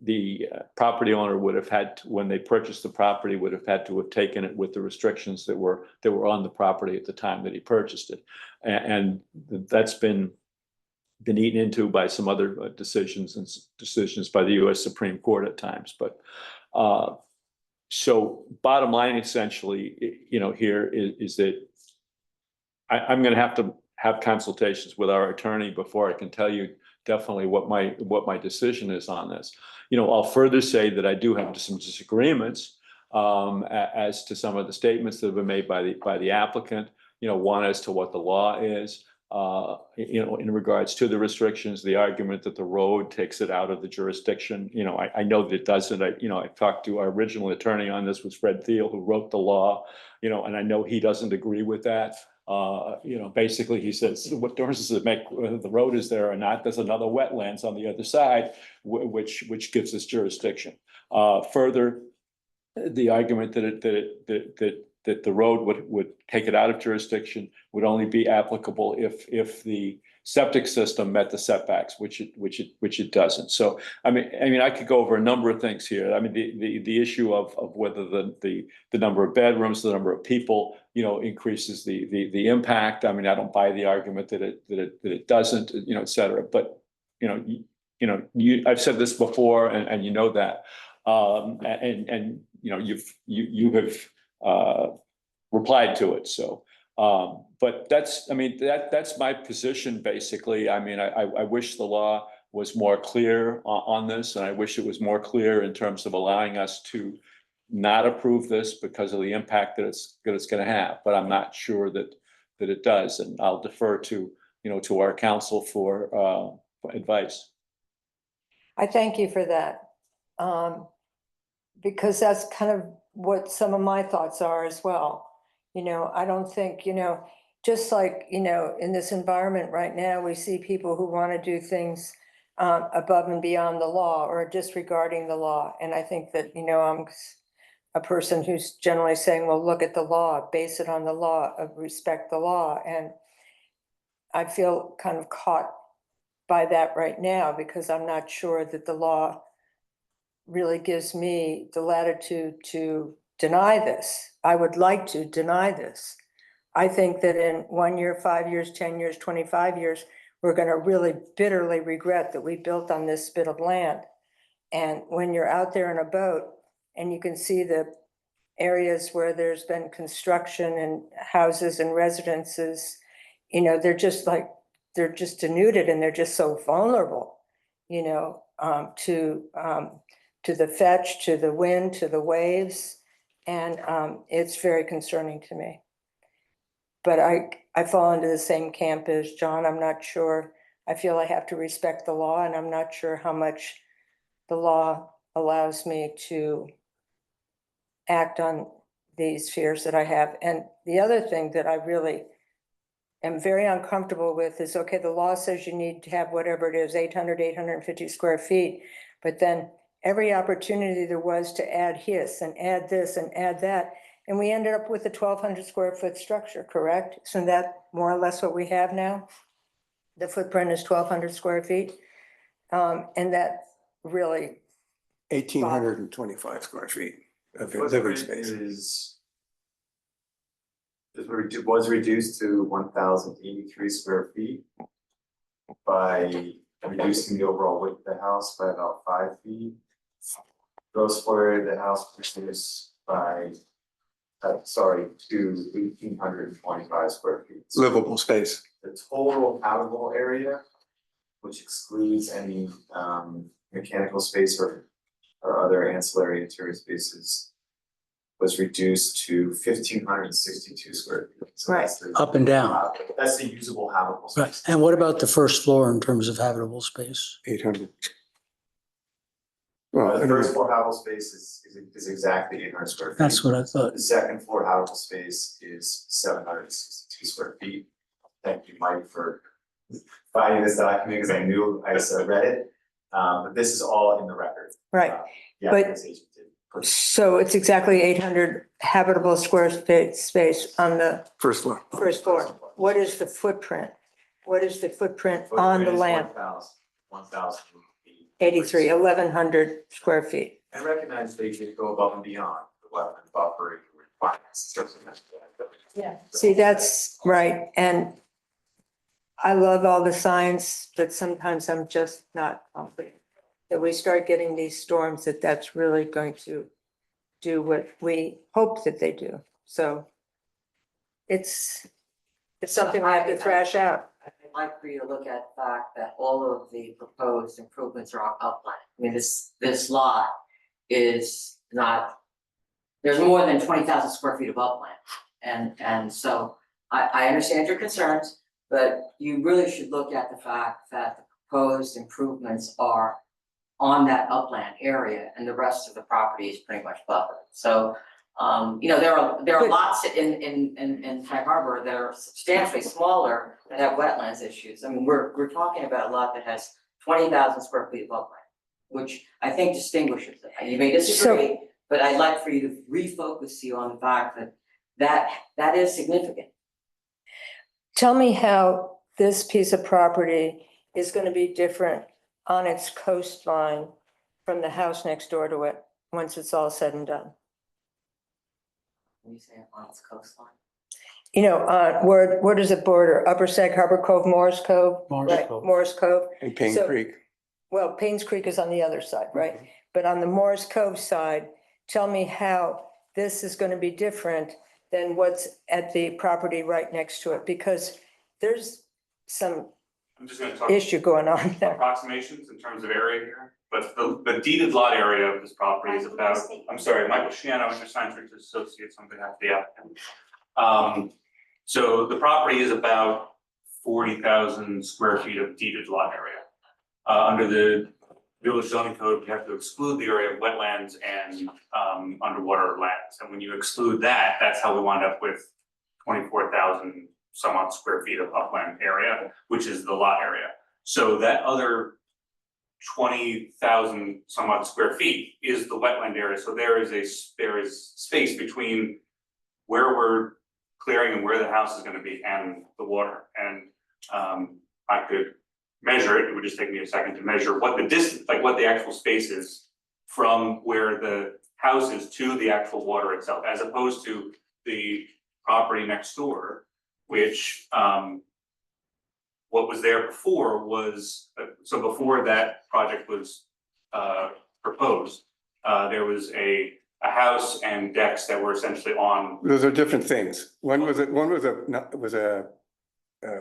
the property owner would have had, when they purchased the property, would have had to have taken it with the restrictions that were on the property at the time that he purchased it, and that's been eaten into by some other decisions by the U.S. Supreme Court at times. But so bottom line, essentially, here is that I'm going to have consultations with our attorney before I can tell you definitely what my decision is on this. I'll further say that I do have some disagreements as to some of the statements that have been made by the applicant. One as to what the law is, in regards to the restrictions, the argument that the road takes it out of the jurisdiction. I know that it doesn't. I talked to our original attorney on this, was Fred Thiel, who wrote the law, and I know he doesn't agree with that. Basically he says, what difference does it make whether the road is there or not? There's another wetlands on the other side, which gives us jurisdiction. Further, the argument that the road would take it out of jurisdiction would only be applicable if the septic system met the setbacks, which it doesn't. So I mean I could go over a number of things here. I mean the issue of whether the number of bedrooms, the number of people, increases the impact. I mean, I don't buy the argument that it doesn't, et cetera. But I've said this before, and you know that, and you have replied to it. So, but that's my position basically. I mean, I wish the law was more clear on this, and I wish it was more clear in terms of allowing us to not approve this because of the impact that it's going to have. But I'm not sure that it does, and I'll defer to our counsel for advice. I thank you for that. because that's kind of what some of my thoughts are as well. You know, I don't think, you know, just like, you know, in this environment right now, we see people who want to do things above and beyond the law or disregarding the law. And I think that, you know, I'm a person who's generally saying, well, look at the law, base it on the law, respect the law. And I feel kind of caught by that right now because I'm not sure that the law really gives me the latitude to deny this. I would like to deny this. I think that in 1 year, 5 years, 10 years, 25 years, we're going to really bitterly regret that we built on this bit of land. And when you're out there in a boat and you can see the areas where there's been construction and houses and residences, you know, they're just denuded and they're just so vulnerable, you know, to the fetch, to the wind, to the waves. And it's very concerning to me. But I fall into the same camp as John. I'm not sure. I feel I have to respect the law, and I'm not sure how much the law allows me to act on these fears that I have. And the other thing that I really am very uncomfortable with is, okay, the law says you need to have whatever it is, 800, 850 square feet. But then every opportunity there was to add his and add this and add that. And we ended up with a 1,200 square foot structure, correct? Isn't that more or less what we have now? The footprint is 1,200 square feet. And that really, 1,825 square feet of living space. Was reduced to 1,083 square feet by reducing the overall width of the house by about 5 feet. Gross floor area of the house reduced by, to 1,825 square feet. Livable space. The total habitable area, which excludes any mechanical space or other ancillary interior spaces, was reduced to 1,562 square feet. So Right. that's the- Up and down. That's the usable habitable space. Right. And what about the first floor in terms of habitable space? 800. The Well, first floor habitable space is exactly 800 square feet. That's what I thought. The second floor habitable space is 762 square feet. Thank you, Mike, for finding this document because I knew I just read it. But this is all in the record. right. The But- applicant's agent did put- So it's exactly 800 habitable square space on the first floor. first floor. What is the footprint? What is the footprint on the Footprint is land? 1,000 feet. 83, 1,100 square feet. I recognize they should go above and beyond the wetland buffer requirements. Yeah. See, that's right. And I love all the science, but sometimes I'm just not confident that we start getting these storms, that's really going to do what we hope that they do. So it's something I have to thrash out. I'd like for you to look at the fact that all of the proposed improvements are on upland. I mean, this lot is not, there's more than 20,000 square feet of upland. And so I understand your concerns, but you really should look at the fact that the proposed improvements are on that upland area and the rest of the property is pretty much buffered. So, you know, there are lots in Sag Harbor that are substantially smaller that have wetlands issues. I mean, we're talking about a lot that has 20,000 square feet of upland, which I think distinguishes it. You may disagree, but I'd like for you to refocus you on the fact that is significant. Tell me how this piece of property is going to be different on its coastline from the house next door to it, once it's all said and done. When you say on its coastline. You know, where does it border? Upper Sag Harbor Cove, Morris Cove? Morris Right, Cove. Morris Cove. And Payne So- Creek. Well, Paynes Creek is on the other side, right? But on the Morris Cove side, tell me how this is going to be different than what's at the property right next to it, because there's some I'm just gonna talk issue going on there. approximations in terms of area here, but the deeded lot area of this property is about, I'm sorry, Michael Shiano, Interscience Associates on behalf of the applicant. So the property is about 40,000 square feet of deeded lot area. Under the village zoning code, you have to exclude the area of wetlands and underwater lands. And when you exclude that, that's how we wind up with 24,000 some odd square feet of upland area, which is the lot area. So that other 20,000 some odd square feet is the wetland area. So there is space between where we're clearing and where the house is gonna be and the water. And I could measure it would just take me a second to measure what the distance, like what the actual space is from where the house is to the actual water itself, as opposed to the property next door, which what was there before was, so before that project was proposed, there was a house and decks that were essentially on. Those are different things. One was a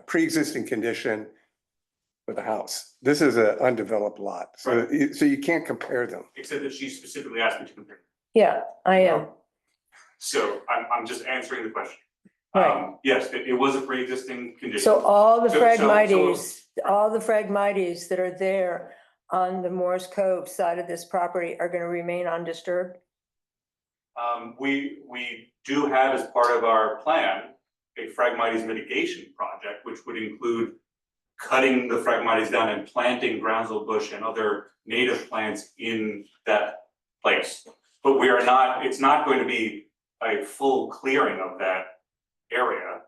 pre-existing condition with a house. This is an undeveloped lot, so you can't compare them. Except that she specifically asked me to compare. Yeah, I am. So I'm just answering the question. Right. Yes, it was a pre-existing condition. So all the So- phragmites that are there on the Morse Cove side of this property are gonna remain undisturbed? We do have as part of our plan, a Phragmites mitigation project, which would include cutting the Phragmites down and planting groundsel bush and other native plants in that place. But we are not, it's not going to be a full clearing of that area.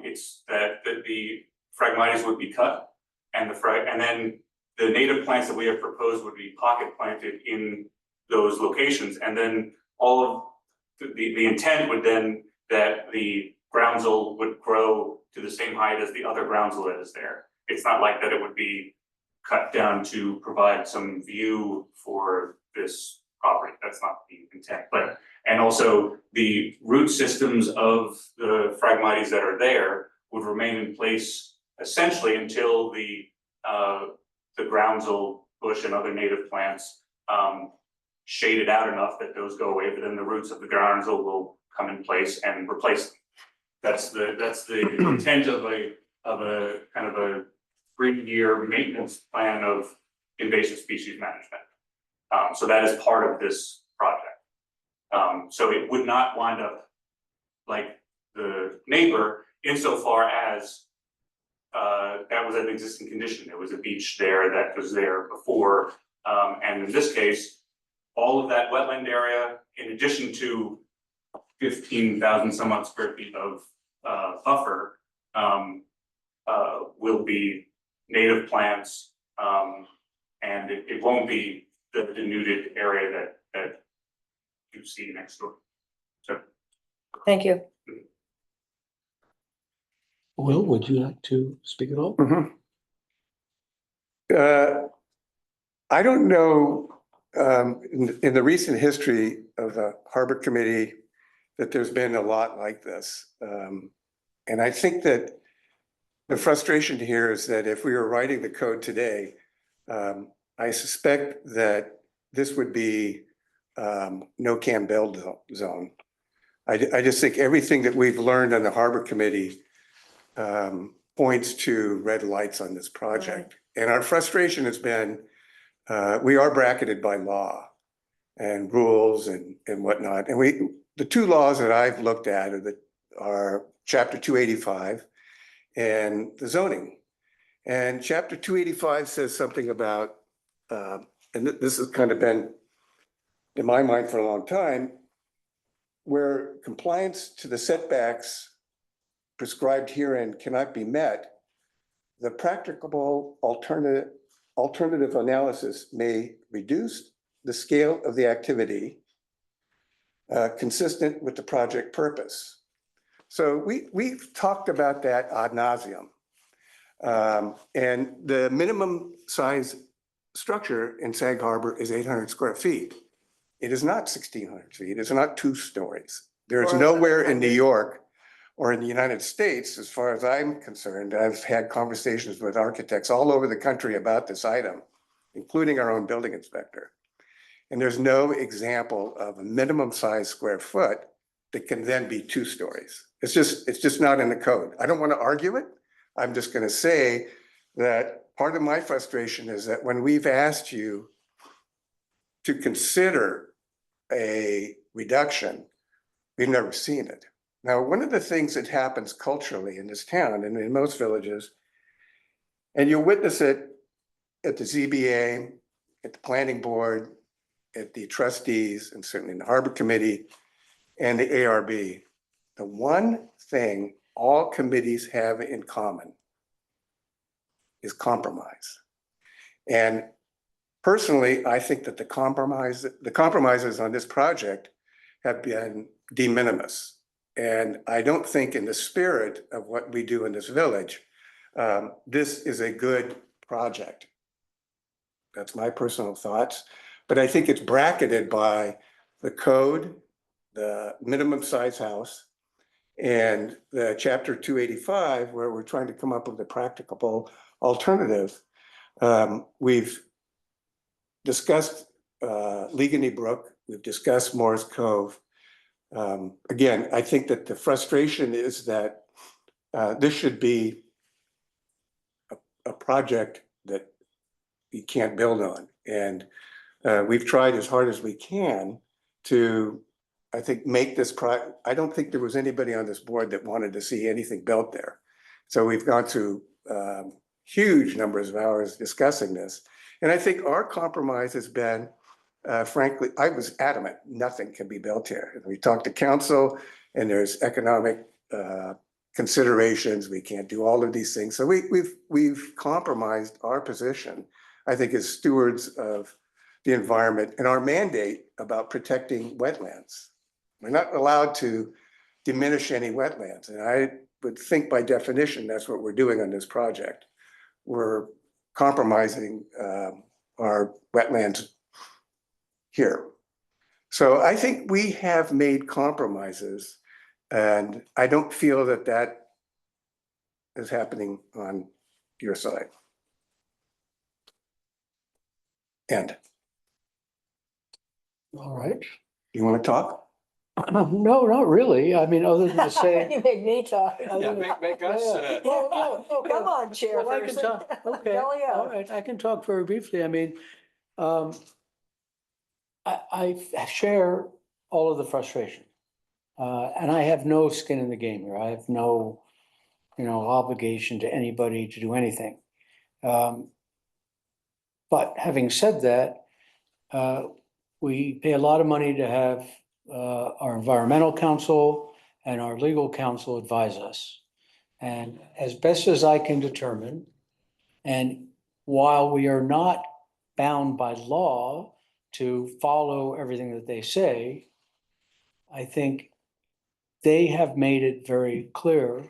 It's that the Phragmites would be cut and and then the native plants that we have proposed would be pocket planted in those locations. And then all of the intent would then that the groundsel would grow to the same height as the other groundsel that is there. It's not like that it would be cut down to provide some view for this property. That's not the intent, but, and also the root systems of the Phragmites that are there would remain in place essentially until the groundsel bush and other native plants shade it out enough that those go away, but then the roots of the groundsel will come in place and replace them. That's the intent of a kind of a 3-year maintenance plan of invasive species management. So that is part of this project. So it would not wind up like the neighbor insofar as that was an existing condition. There was a beach there that was there before. And in this case, all of that wetland area, in addition to 15,000 some odd square feet of buffer, will be native plants. And it won't be the denuded area that you see next door. So. Thank you. Will, would you like to speak at all? I don't know, in the recent history of the Harbor Committee, that there's been a lot like this. And I think that the frustration here is that if we were writing the code today, I suspect that this would be no can build zone. I just think everything that we've learned on the Harbor Committee points to red lights on this project. And our frustration has been, we are bracketed by law and rules and whatnot. And the two laws that I've looked at are Chapter 285 and the zoning. And Chapter 285 says something about, and this has kind of been in my mind for a long time, where compliance to the setbacks prescribed herein cannot be met, the practicable alternative analysis may reduce the scale of the activity consistent with the project purpose. So we've talked about that ad nauseum. And the minimum size structure in Sag Harbor is 800 square feet. It is not 1,600 feet. It's not 2 stories. There is nowhere in New York or in the United States, as far as I'm concerned, I've had conversations with architects all over the country about this item, including our own building inspector. And there's no example of a minimum size square foot that can then be 2 stories. It's just not in the code. I don't want to argue it. I'm just going to say that part of my frustration is that when we've asked you to consider a reduction, we've never seen it. Now, one of the things that happens culturally in this town and in most villages, and you'll witness it at the ZBA, at the planning board, at the trustees, and certainly in the harbor committee and the ARB, the one thing all committees have in common is compromise. And personally, I think that the compromises on this project have been de minimis. And I don't think in the spirit of what we do in this village, this is a good project. That's my personal thoughts. But I think it's bracketed by the code, the minimum size house, and the chapter 285, where we're trying to come up with a practicable alternative. We've discussed Legany Brook, we've discussed Morris Cove. Again, I think that the frustration is that this should be a project that you can't build on. And we've tried as hard as we can to, I think, make this I don't think there was anybody on this board that wanted to see anything built there. So we've gone through huge numbers of hours discussing this. And I think our compromise has been, frankly, I was adamant, nothing can be built here. We talked to council and there's economic considerations. We can't do all of these things. So we've compromised our position, I think, as stewards of the environment and our mandate about protecting wetlands. We're not allowed to diminish any wetlands. And I would think by definition, that's what we're doing on this project. We're compromising our wetlands here. So I think we have made compromises, and I don't feel that that is happening on your side. And All right. you want to talk? No, not really. I mean, other than to say. You made me talk. other than- Make us, Yeah. Come on, Well, I can Chairperson. talk, okay, Belly up. all right, I can talk very briefly. I mean, I share all of the frustration. And I have no skin in the game here. I have no, obligation to anybody to do anything. But having said that, we pay a lot of money to have our environmental counsel and our legal counsel advise us. And as best as I can determine, and while we are not bound by law to follow everything that they say, I think they have made it very clear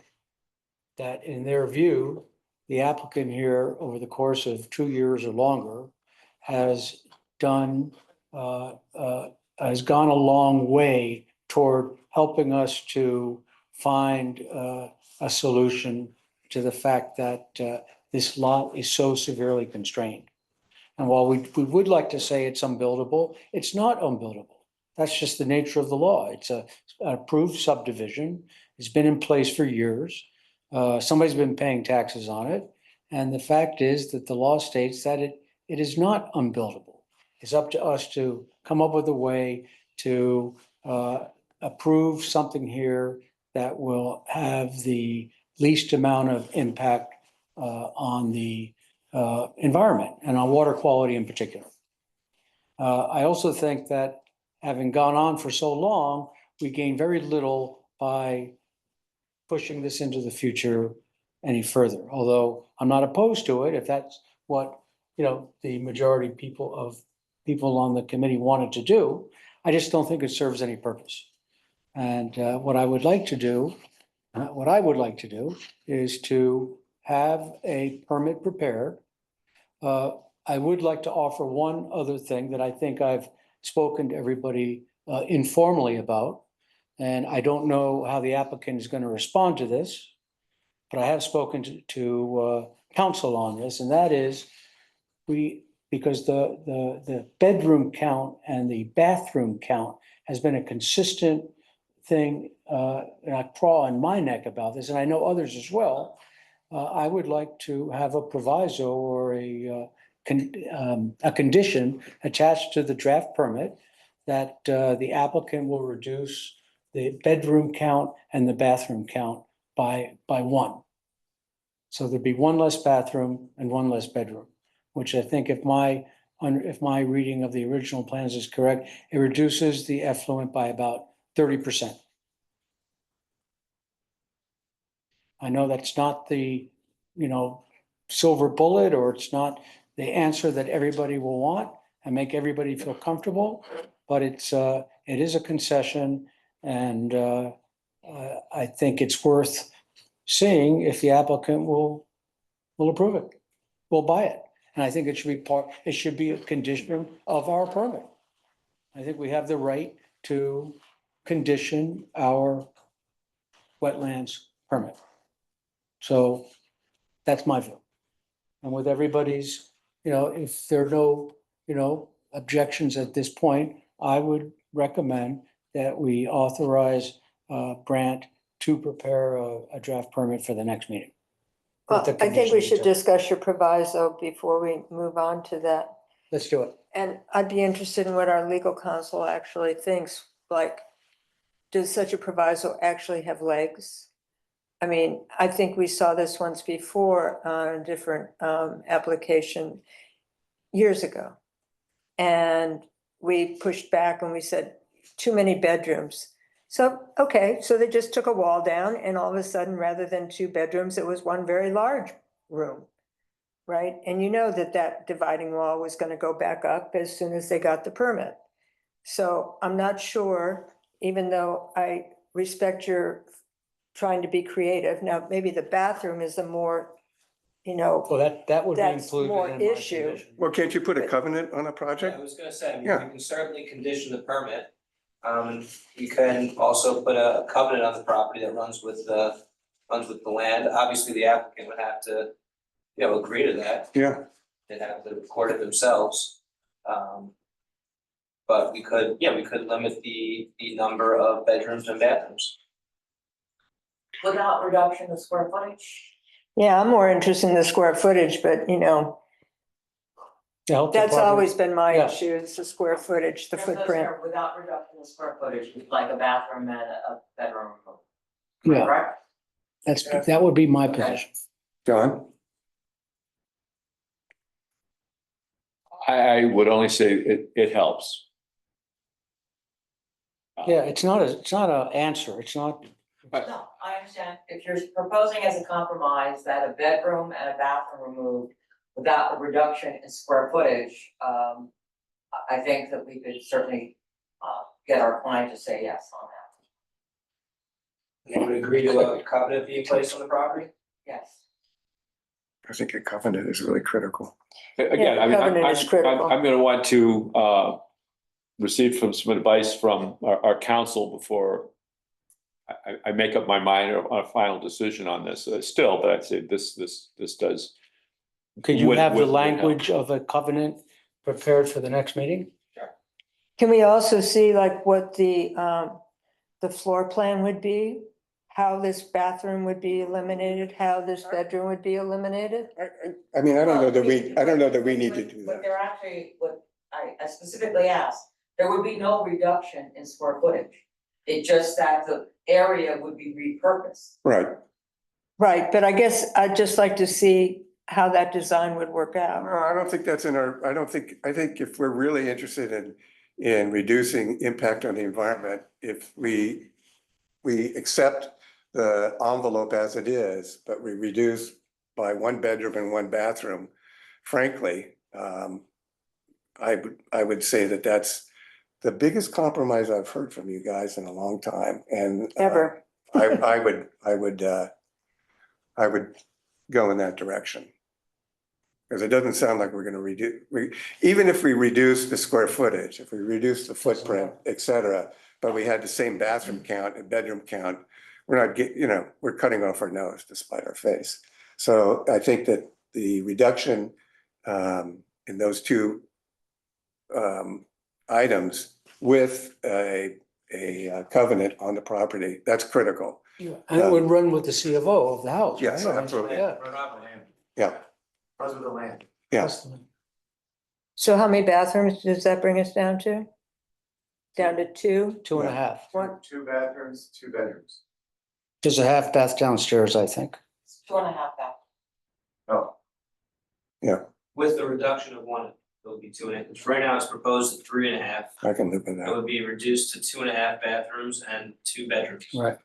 that in their view, the applicant here over the course of 2 years or longer has gone a long way toward helping us to find a solution to the fact that this lot is so severely constrained. And while we would like to say it's unbuildable, it's not unbuildable. That's just the nature of the law. It's an approved subdivision. It's been in place for years. Somebody's been paying taxes on it. And the fact is that the law states that it is not unbuildable. It's up to us to come up with a way to approve something here that will have the least amount of impact on the environment and on water quality in particular. I also think that having gone on for so long, we gain very little by pushing this into the future any further, although I'm not opposed to it if that's what the majority people on the committee wanted to do. I just don't think it serves any purpose. And what I would like to do is to have a permit prepared. I would like to offer one other thing that I think I've spoken to everybody informally about. And I don't know how the applicant is going to respond to this, but I have spoken to council on this, and that is because the bedroom count and the bathroom count has been a consistent thing, and I crawl in my neck about this, and I know others as well. I would like to have a proviso or a condition attached to the draft permit that the applicant will reduce the bedroom count and the bathroom count by one. So there'd be one less bathroom and one less bedroom, which I think if my reading of the original plans is correct, it reduces the effluent by about 30%. I know that's not the, silver bullet, or it's not the answer that everybody will want and make everybody feel comfortable, but it is a concession, and I think it's worth seeing if the applicant will approve it, will buy it. And I think it should be a condition of our permit. I think we have the right to condition our wetlands permit. So that's my view. And with everybody's, if there are no, objections at this point, I would recommend that we authorize Brandt to prepare a draft permit for the next meeting. Well, With the I think we conditions should of- discuss your proviso before we move on to that. Let's do it. And I'd be interested in what our legal counsel actually thinks, like, does such a proviso actually have legs? I mean, I think we saw this once before on a different application years ago. And we pushed back and we said, too many bedrooms. So, okay, so they just took a wall down and all of a sudden, rather than 2 bedrooms, it was one very large room. Right? And you know that dividing wall was going to go back up as soon as they got the permit. So I'm not sure, even though I respect your trying to be creative. Now, maybe the bathroom is a more, Well, that would be that's included more in my issue. condition. Well, can't you put a covenant on a Yeah, project? I was gonna say, I mean, Yeah. we can certainly condition the permit. You can also put a covenant on the property that runs with the land. Obviously, the applicant would have to, agree to that. Yeah, They'd have to record it themselves. But we could limit the number of bedrooms and bathrooms. Without reduction of square footage. Yeah, I'm more interested in the square footage, but The health that's department- always been my Yeah. issue, is the square footage, the Just those footprint. are without reduction of square footage, like a bathroom and a bedroom. Yeah, Correct? that would be my Okay. position. John? I would only say it helps. Yeah, it's not an answer. It's not, No, I understand. If you're proposing as a compromise that a bedroom and a bathroom removed without a reduction in square footage, I think that we could certainly get our client to say yes on that. You would agree to a covenant being placed on the property? Yes. I think a covenant is really critical. Again, I mean, covenant is critical. I'm gonna want to receive some advice from our counsel before I make up my mind on a final decision on this still, but I'd say this does. could you would- have the would help. language of a covenant prepared for the next meeting? Can we also see like what the floor plan would be? How this bathroom would be eliminated, how this bedroom would be eliminated? I mean, I don't know that Well, I don't know that we need to do But that. they're actually, what I specifically asked, there would be no reduction in square footage. It just that the area would be repurposed. Right. Right, but I guess I'd just like to see how that design would work out. No, I don't think that's I think if we're really interested in reducing impact on the environment, if we accept the envelope as it is, but we reduce by 1 bedroom and 1 bathroom, frankly, I would say that that's the biggest compromise I've heard from you guys in a long time, and Ever. I would go in that direction. Because it doesn't sound like we're gonna even if we reduce the square footage, if we reduce the footprint, et cetera, but we had the same bathroom count and bedroom count, we're not we're cutting off our nose to spite our face. So I think that the reduction in those 2 items with a covenant on the property, that's critical. And it would run with the C of O of the house. Yeah, right? absolutely. Yeah. Run off the land, Yeah, runs with the land. yeah. So how many bathrooms does that bring us down to? Down to two? 2.5. One, Two bathrooms, two bedrooms. There's a half bath downstairs, I think. 2.5 back. Oh, With the reduction of one, it'll be 2.5. Right now it's proposed at 3.5. I can live with It that. would be reduced to 2.5 bathrooms and 2 bedrooms. Right.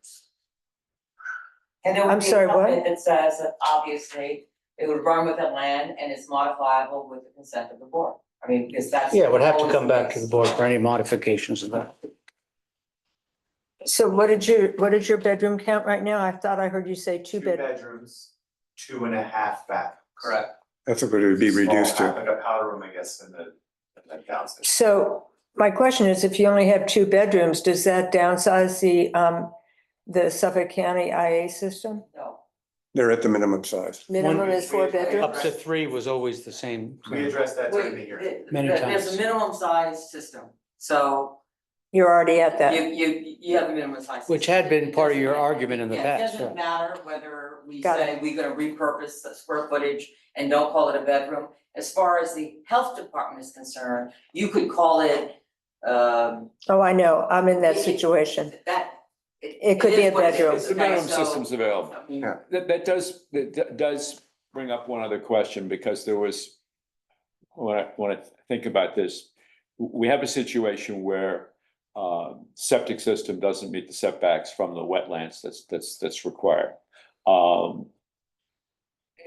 And there would I'm be sorry, a what? covenant that says that obviously it would run with the land and is modifiable with the consent of the board. I mean, because that's. Yeah, it would have to always come back to case. the board for any modifications of that. so what is your bedroom count right now? I thought I heard you say two two bed. bedrooms, 2.5 bathrooms. Correct. That's what it would be reduced Small, to. like a powder room, I guess, in the downstairs. So my question is, if you only have two bedrooms, does that downsize the Suffolk County IA system? No. They're at the minimum size. Minimum is 4 bedrooms? Up to 3 was always the same. We addressed that during the Wait, hearing. Many there's times. a minimum size system, so You're already at that. you have a minimum size. Which system. had been part of your argument in the Yeah, past, It doesn't yeah. matter whether we Got say we're gonna repurpose the square footage and don't call it a bedroom. As far as the health department is concerned, you could call it, Oh, I know. I'm in that situation. that. It could be is a what it is, bedroom. It's the okay, minimum so- systems available. I mean, Yeah. That does bring up one other question, because there was, when I think about this, we have a situation where septic system doesn't meet the setbacks from the wetlands that's required.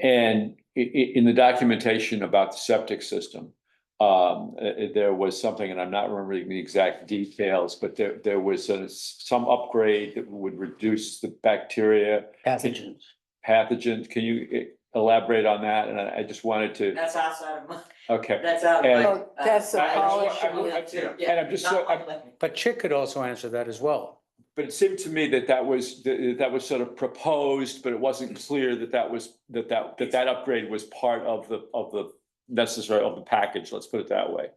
And in the documentation about the septic system, there was something, and I'm not remembering the exact details, but there was some upgrade that would reduce the bacteria Pathogens. pathogens. Can you elaborate on that? And I just wanted to, That's outside of my, okay. that's out And- of my. Oh, that's the I just- polishing. Yeah, And I'm just not so- my I'm- living. But Chick could also answer that as well. But it seemed to me that was sort of proposed, but it wasn't clear that upgrade was part of the necessary of the package, let's put it that way.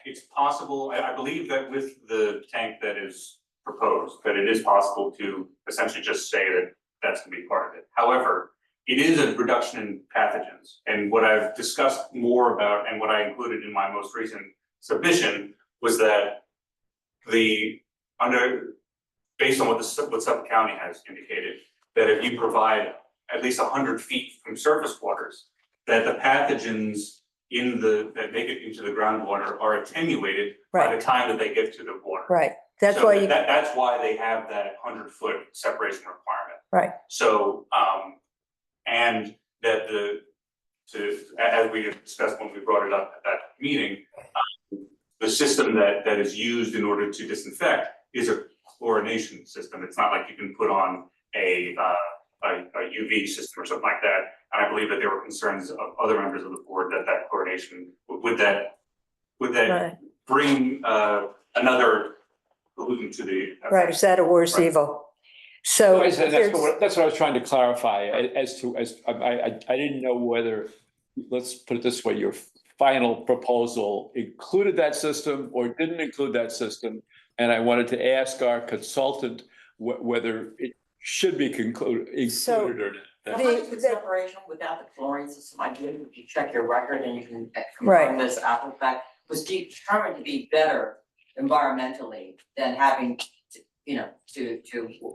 It's possible, I believe that with the tank that is proposed, that it is possible to essentially just say that that's gonna be part of it. However, it is a reduction in pathogens, and what I've discussed more about, and what I included in my most recent submission, was that based on what Suffolk County has indicated, that if you provide at least 100 feet from surface waters, that the pathogens that make it into the groundwater are attenuated by Right, the time that they get to the water. right. That's So why you, that's why they have that 100-foot separation requirement. right. So, and that as we discussed when we brought it up at that meeting, the system that is used in order to disinfect is a chlorination system. It's not like you can put on a UV system or something like that. And I believe that there were concerns of other members of the board that chlorination, would that Right. bring another pollutant to the. Right, is that a worse Right. evil? So That's there's- what I was trying to clarify, I didn't know whether, let's put it this way, your final proposal included that system or didn't include that system. And I wanted to ask our consultant whether it should be included or not. The 100-foot separation without the chlorine system, I did, if you check your record and you can Right. confirm this after the fact, was determined to be better environmentally than having to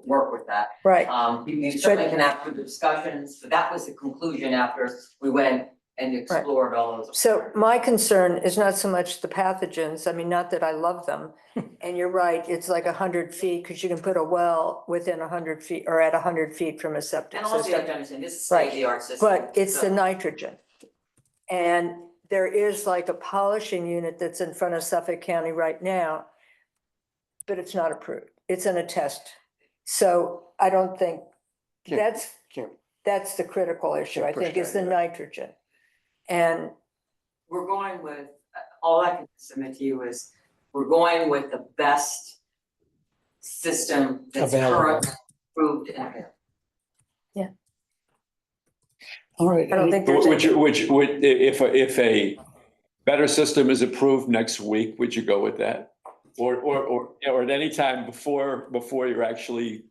work with that. right, You certainly can have further discussions, but that was the conclusion after we went and explored all those. so my concern is not so much the pathogens, I mean, not that I love them. And you're right, it's like 100 feet, because you can put a well within 100 feet or at 100 feet from a septic And also you have system. to understand, this is Right. state-of-the-art system. But it's the so- nitrogen. And there is like a polishing unit that's in front of Suffolk County right now, but it's not approved. It's in a test. So I don't think, Can't- can't- that's the critical issue, I Can't push think, is the that, yeah. nitrogen. And We're going with, all I can submit to you is, we're going with the best system that's Available. currently approved and available. All right. I don't think there's. Which if a better system is approved next week, would you go with that? or at any time before you're actually,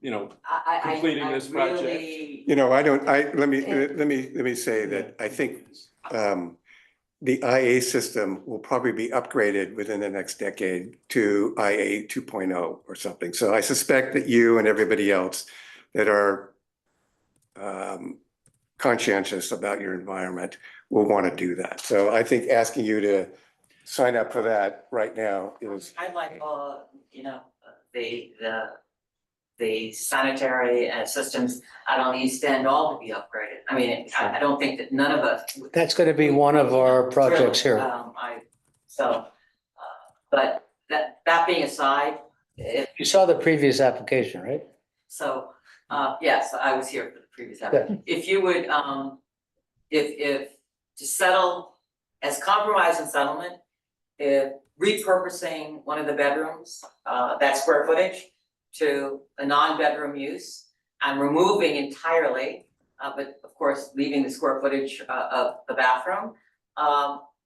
completing this project. Really, You know, let me say that I think, the IA system will probably be upgraded within the next decade to IA 2.0 or something. So I suspect that you and everybody else that are conscientious about your environment will want to do that. So I think asking you to sign up for that right now is, I'd like, the sanitary systems out on the East End all to be upgraded. I mean, I don't think that none of us. That's gonna be one of our projects Really, here. But that being aside, You saw the previous application, right? yes, I was here for the previous application. If you would, if to settle as compromise and settlement, if repurposing one of the bedrooms, that square footage to a non-bedroom use and removing entirely, but of course, leaving the square footage of the bathroom.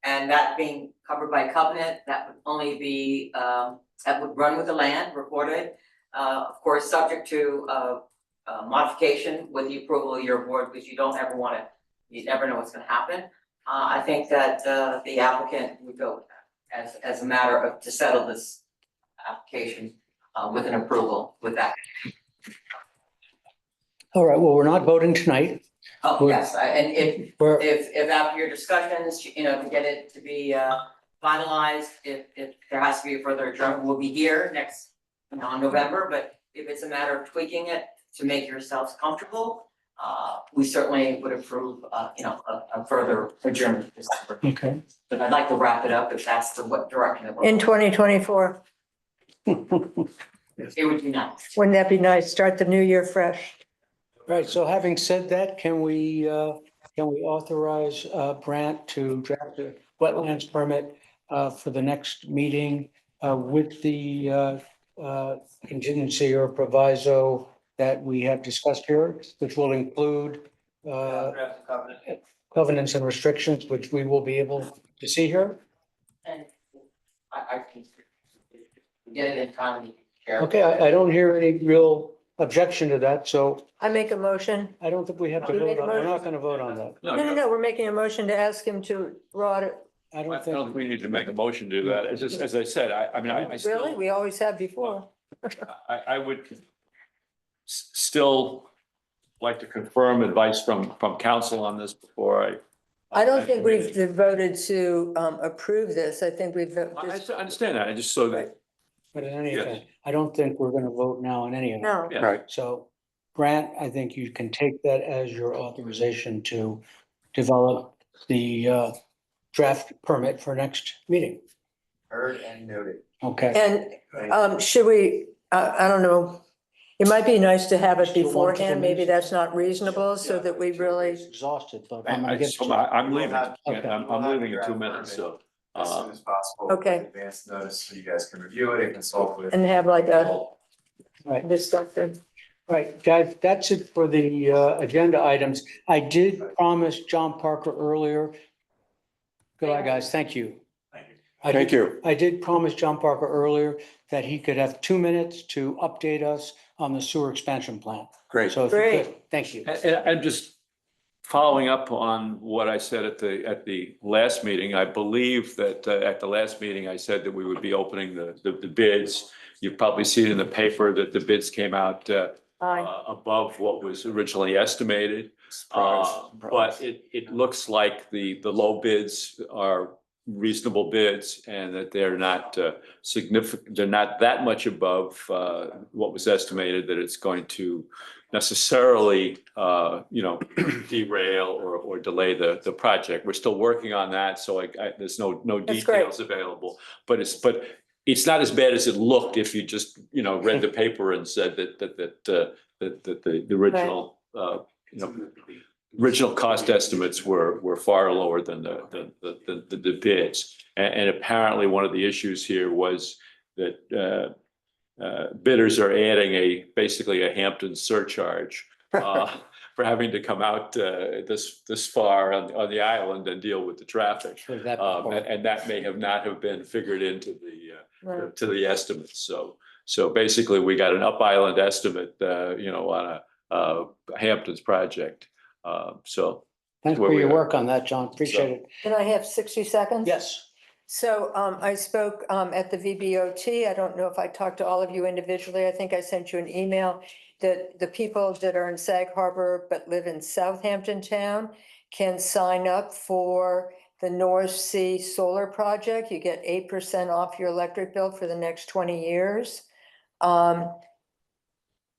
And that being covered by covenant, that would only be, that would run with the land recorded. Of course, subject to modification with the approval of your board, because you never know what's gonna happen. I think that the applicant would go with that as a matter of, to settle this application with an approval with that. All right, well, we're not voting tonight. Oh, yes, and We're, if after your discussions, to get it to be finalized, if there has to be a further adjournment, we'll be here next, in November, but if it's a matter of tweaking it to make yourselves comfortable, we certainly would approve, a further adjournment this December. okay. But I'd like to wrap it up if that's the what direction it In was. 2024, It would be nice. wouldn't that be nice? Start the new year fresh. Right, so having said that, can we authorize Brant to draft a wetlands permit for the next meeting with the contingency or proviso that we have discussed here, which will include covenants and restrictions, which we will be able to see here? And I can get it in time. Chair. Okay, I don't hear any real objection to that, so I make a motion. I don't think we have to You vote made a on, we're motion? not gonna vote on that. No, we're making a motion to ask him to rot it. I I don't don't think, think we need to make a motion to do that. It's just, as I said, I mean, I Really? still, We always have before. I would still like to confirm advice from council on this before I don't think we've voted to approve this. I think we've I just, understand that, I just so that, but in any Yes. event, I don't think we're gonna vote now on any of it. no. yeah. right, So Grant, I think you can take that as your authorization to develop the draft permit for next meeting. Heard and noted. Okay. And should we, I don't know, it might be nice to have it Still want to beforehand. Maybe meet? that's not reasonable so that we really, Exhausted, but I'm gonna get. I'm leaving, Okay. I'm leaving in 2 minutes, so. As soon as possible. Okay. with Advance notice so you guys can review it and consult with. and have like a Right. discussion. Right, guys, that's it for the agenda items. I did promise John Parker earlier. Goodbye, guys, thank you. thank you. I did promise John Parker earlier that he could have 2 minutes to update us on the sewer expansion plan. Great. So if you could, thank you. And I'm just following up on what I said at the last meeting. I believe that at the last meeting, I said that we would be opening the bids. You've probably seen in the paper that the bids came out above what was originally estimated. But it looks like the low bids are reasonable bids and that they're not significant, they're not that much above what was estimated, that it's going to necessarily derail or delay the project. We're still working on that, so there's no That's great. details available. But it's not as bad as it looked if you just, read the paper and said that the original original cost estimates were far lower than the bids. And apparently one of the issues here was that bidders are adding basically a Hampton surcharge for for having to come out this far on the island and deal with the traffic. Sure, that And part. and that may have not have been figured into Right. to the estimates. So basically, we got an up island estimate, on a Hamptons project. So Thanks where for we your are. work on that, John. Appreciate it. Can I have 60 seconds? Yes. So I spoke at the VBOT. I don't know if I talked to all of you individually. I think I sent you an email that the people that are in Sag Harbor but live in Southampton Town can sign up for the North Sea Solar Project. You get 8% off your electric bill for the next 20 years.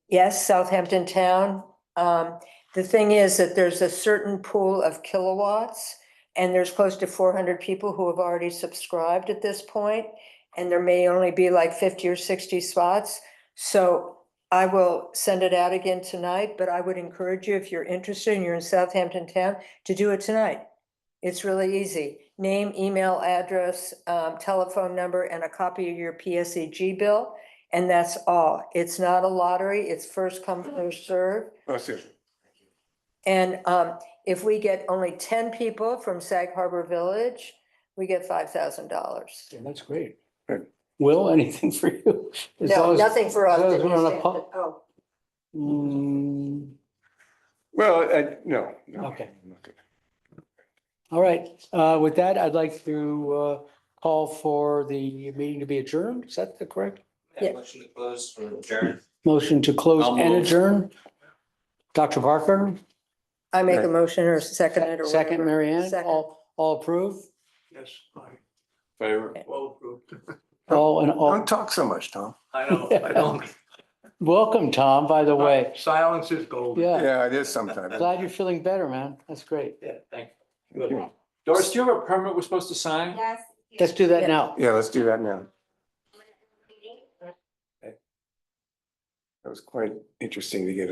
Yes, Southampton Town. The thing is that there's a certain pool of kilowatts, and there's close to 400 people who have already subscribed at this point, and there may only be like 50 or 60 spots. So I will send it out again tonight, but I would encourage you, if you're interested and you're in Southampton Town, to do it tonight. It's really easy. Name, email, address, telephone number, and a copy of your PSEG bill. And that's all. It's not a lottery. It's first come, first serve. Oh, seriously. And if we get only 10 people from Sag Harbor Village, we get $5,000. Yeah, that's great. Good. Will, anything for you? As long No, as- nothing for us. as long as that we're on you a said, pu- but- Oh, Well, no. Okay. All right, with that, I'd like to call for the meeting to be adjourned. Is that the correct? Yeah. Motion to close or adjourn. Motion to close I'll and move. adjourn? Dr. Barker, I make a motion or second it or second, whatever. Mary Ann, Second. all approve? Yes, fine. Favor. Well approved. All and all, Don't talk so much, Tom. I know, I don't. welcome, Tom, by the way. Silence is gold. Yeah, Yeah, it is sometimes. glad you're feeling better, man. That's great. Yeah, thank you. Thank Good. you. Doris, do you have a permit we're supposed to sign? Yes. Let's do that Yeah. now. Yeah, let's do that now. That was quite interesting to get a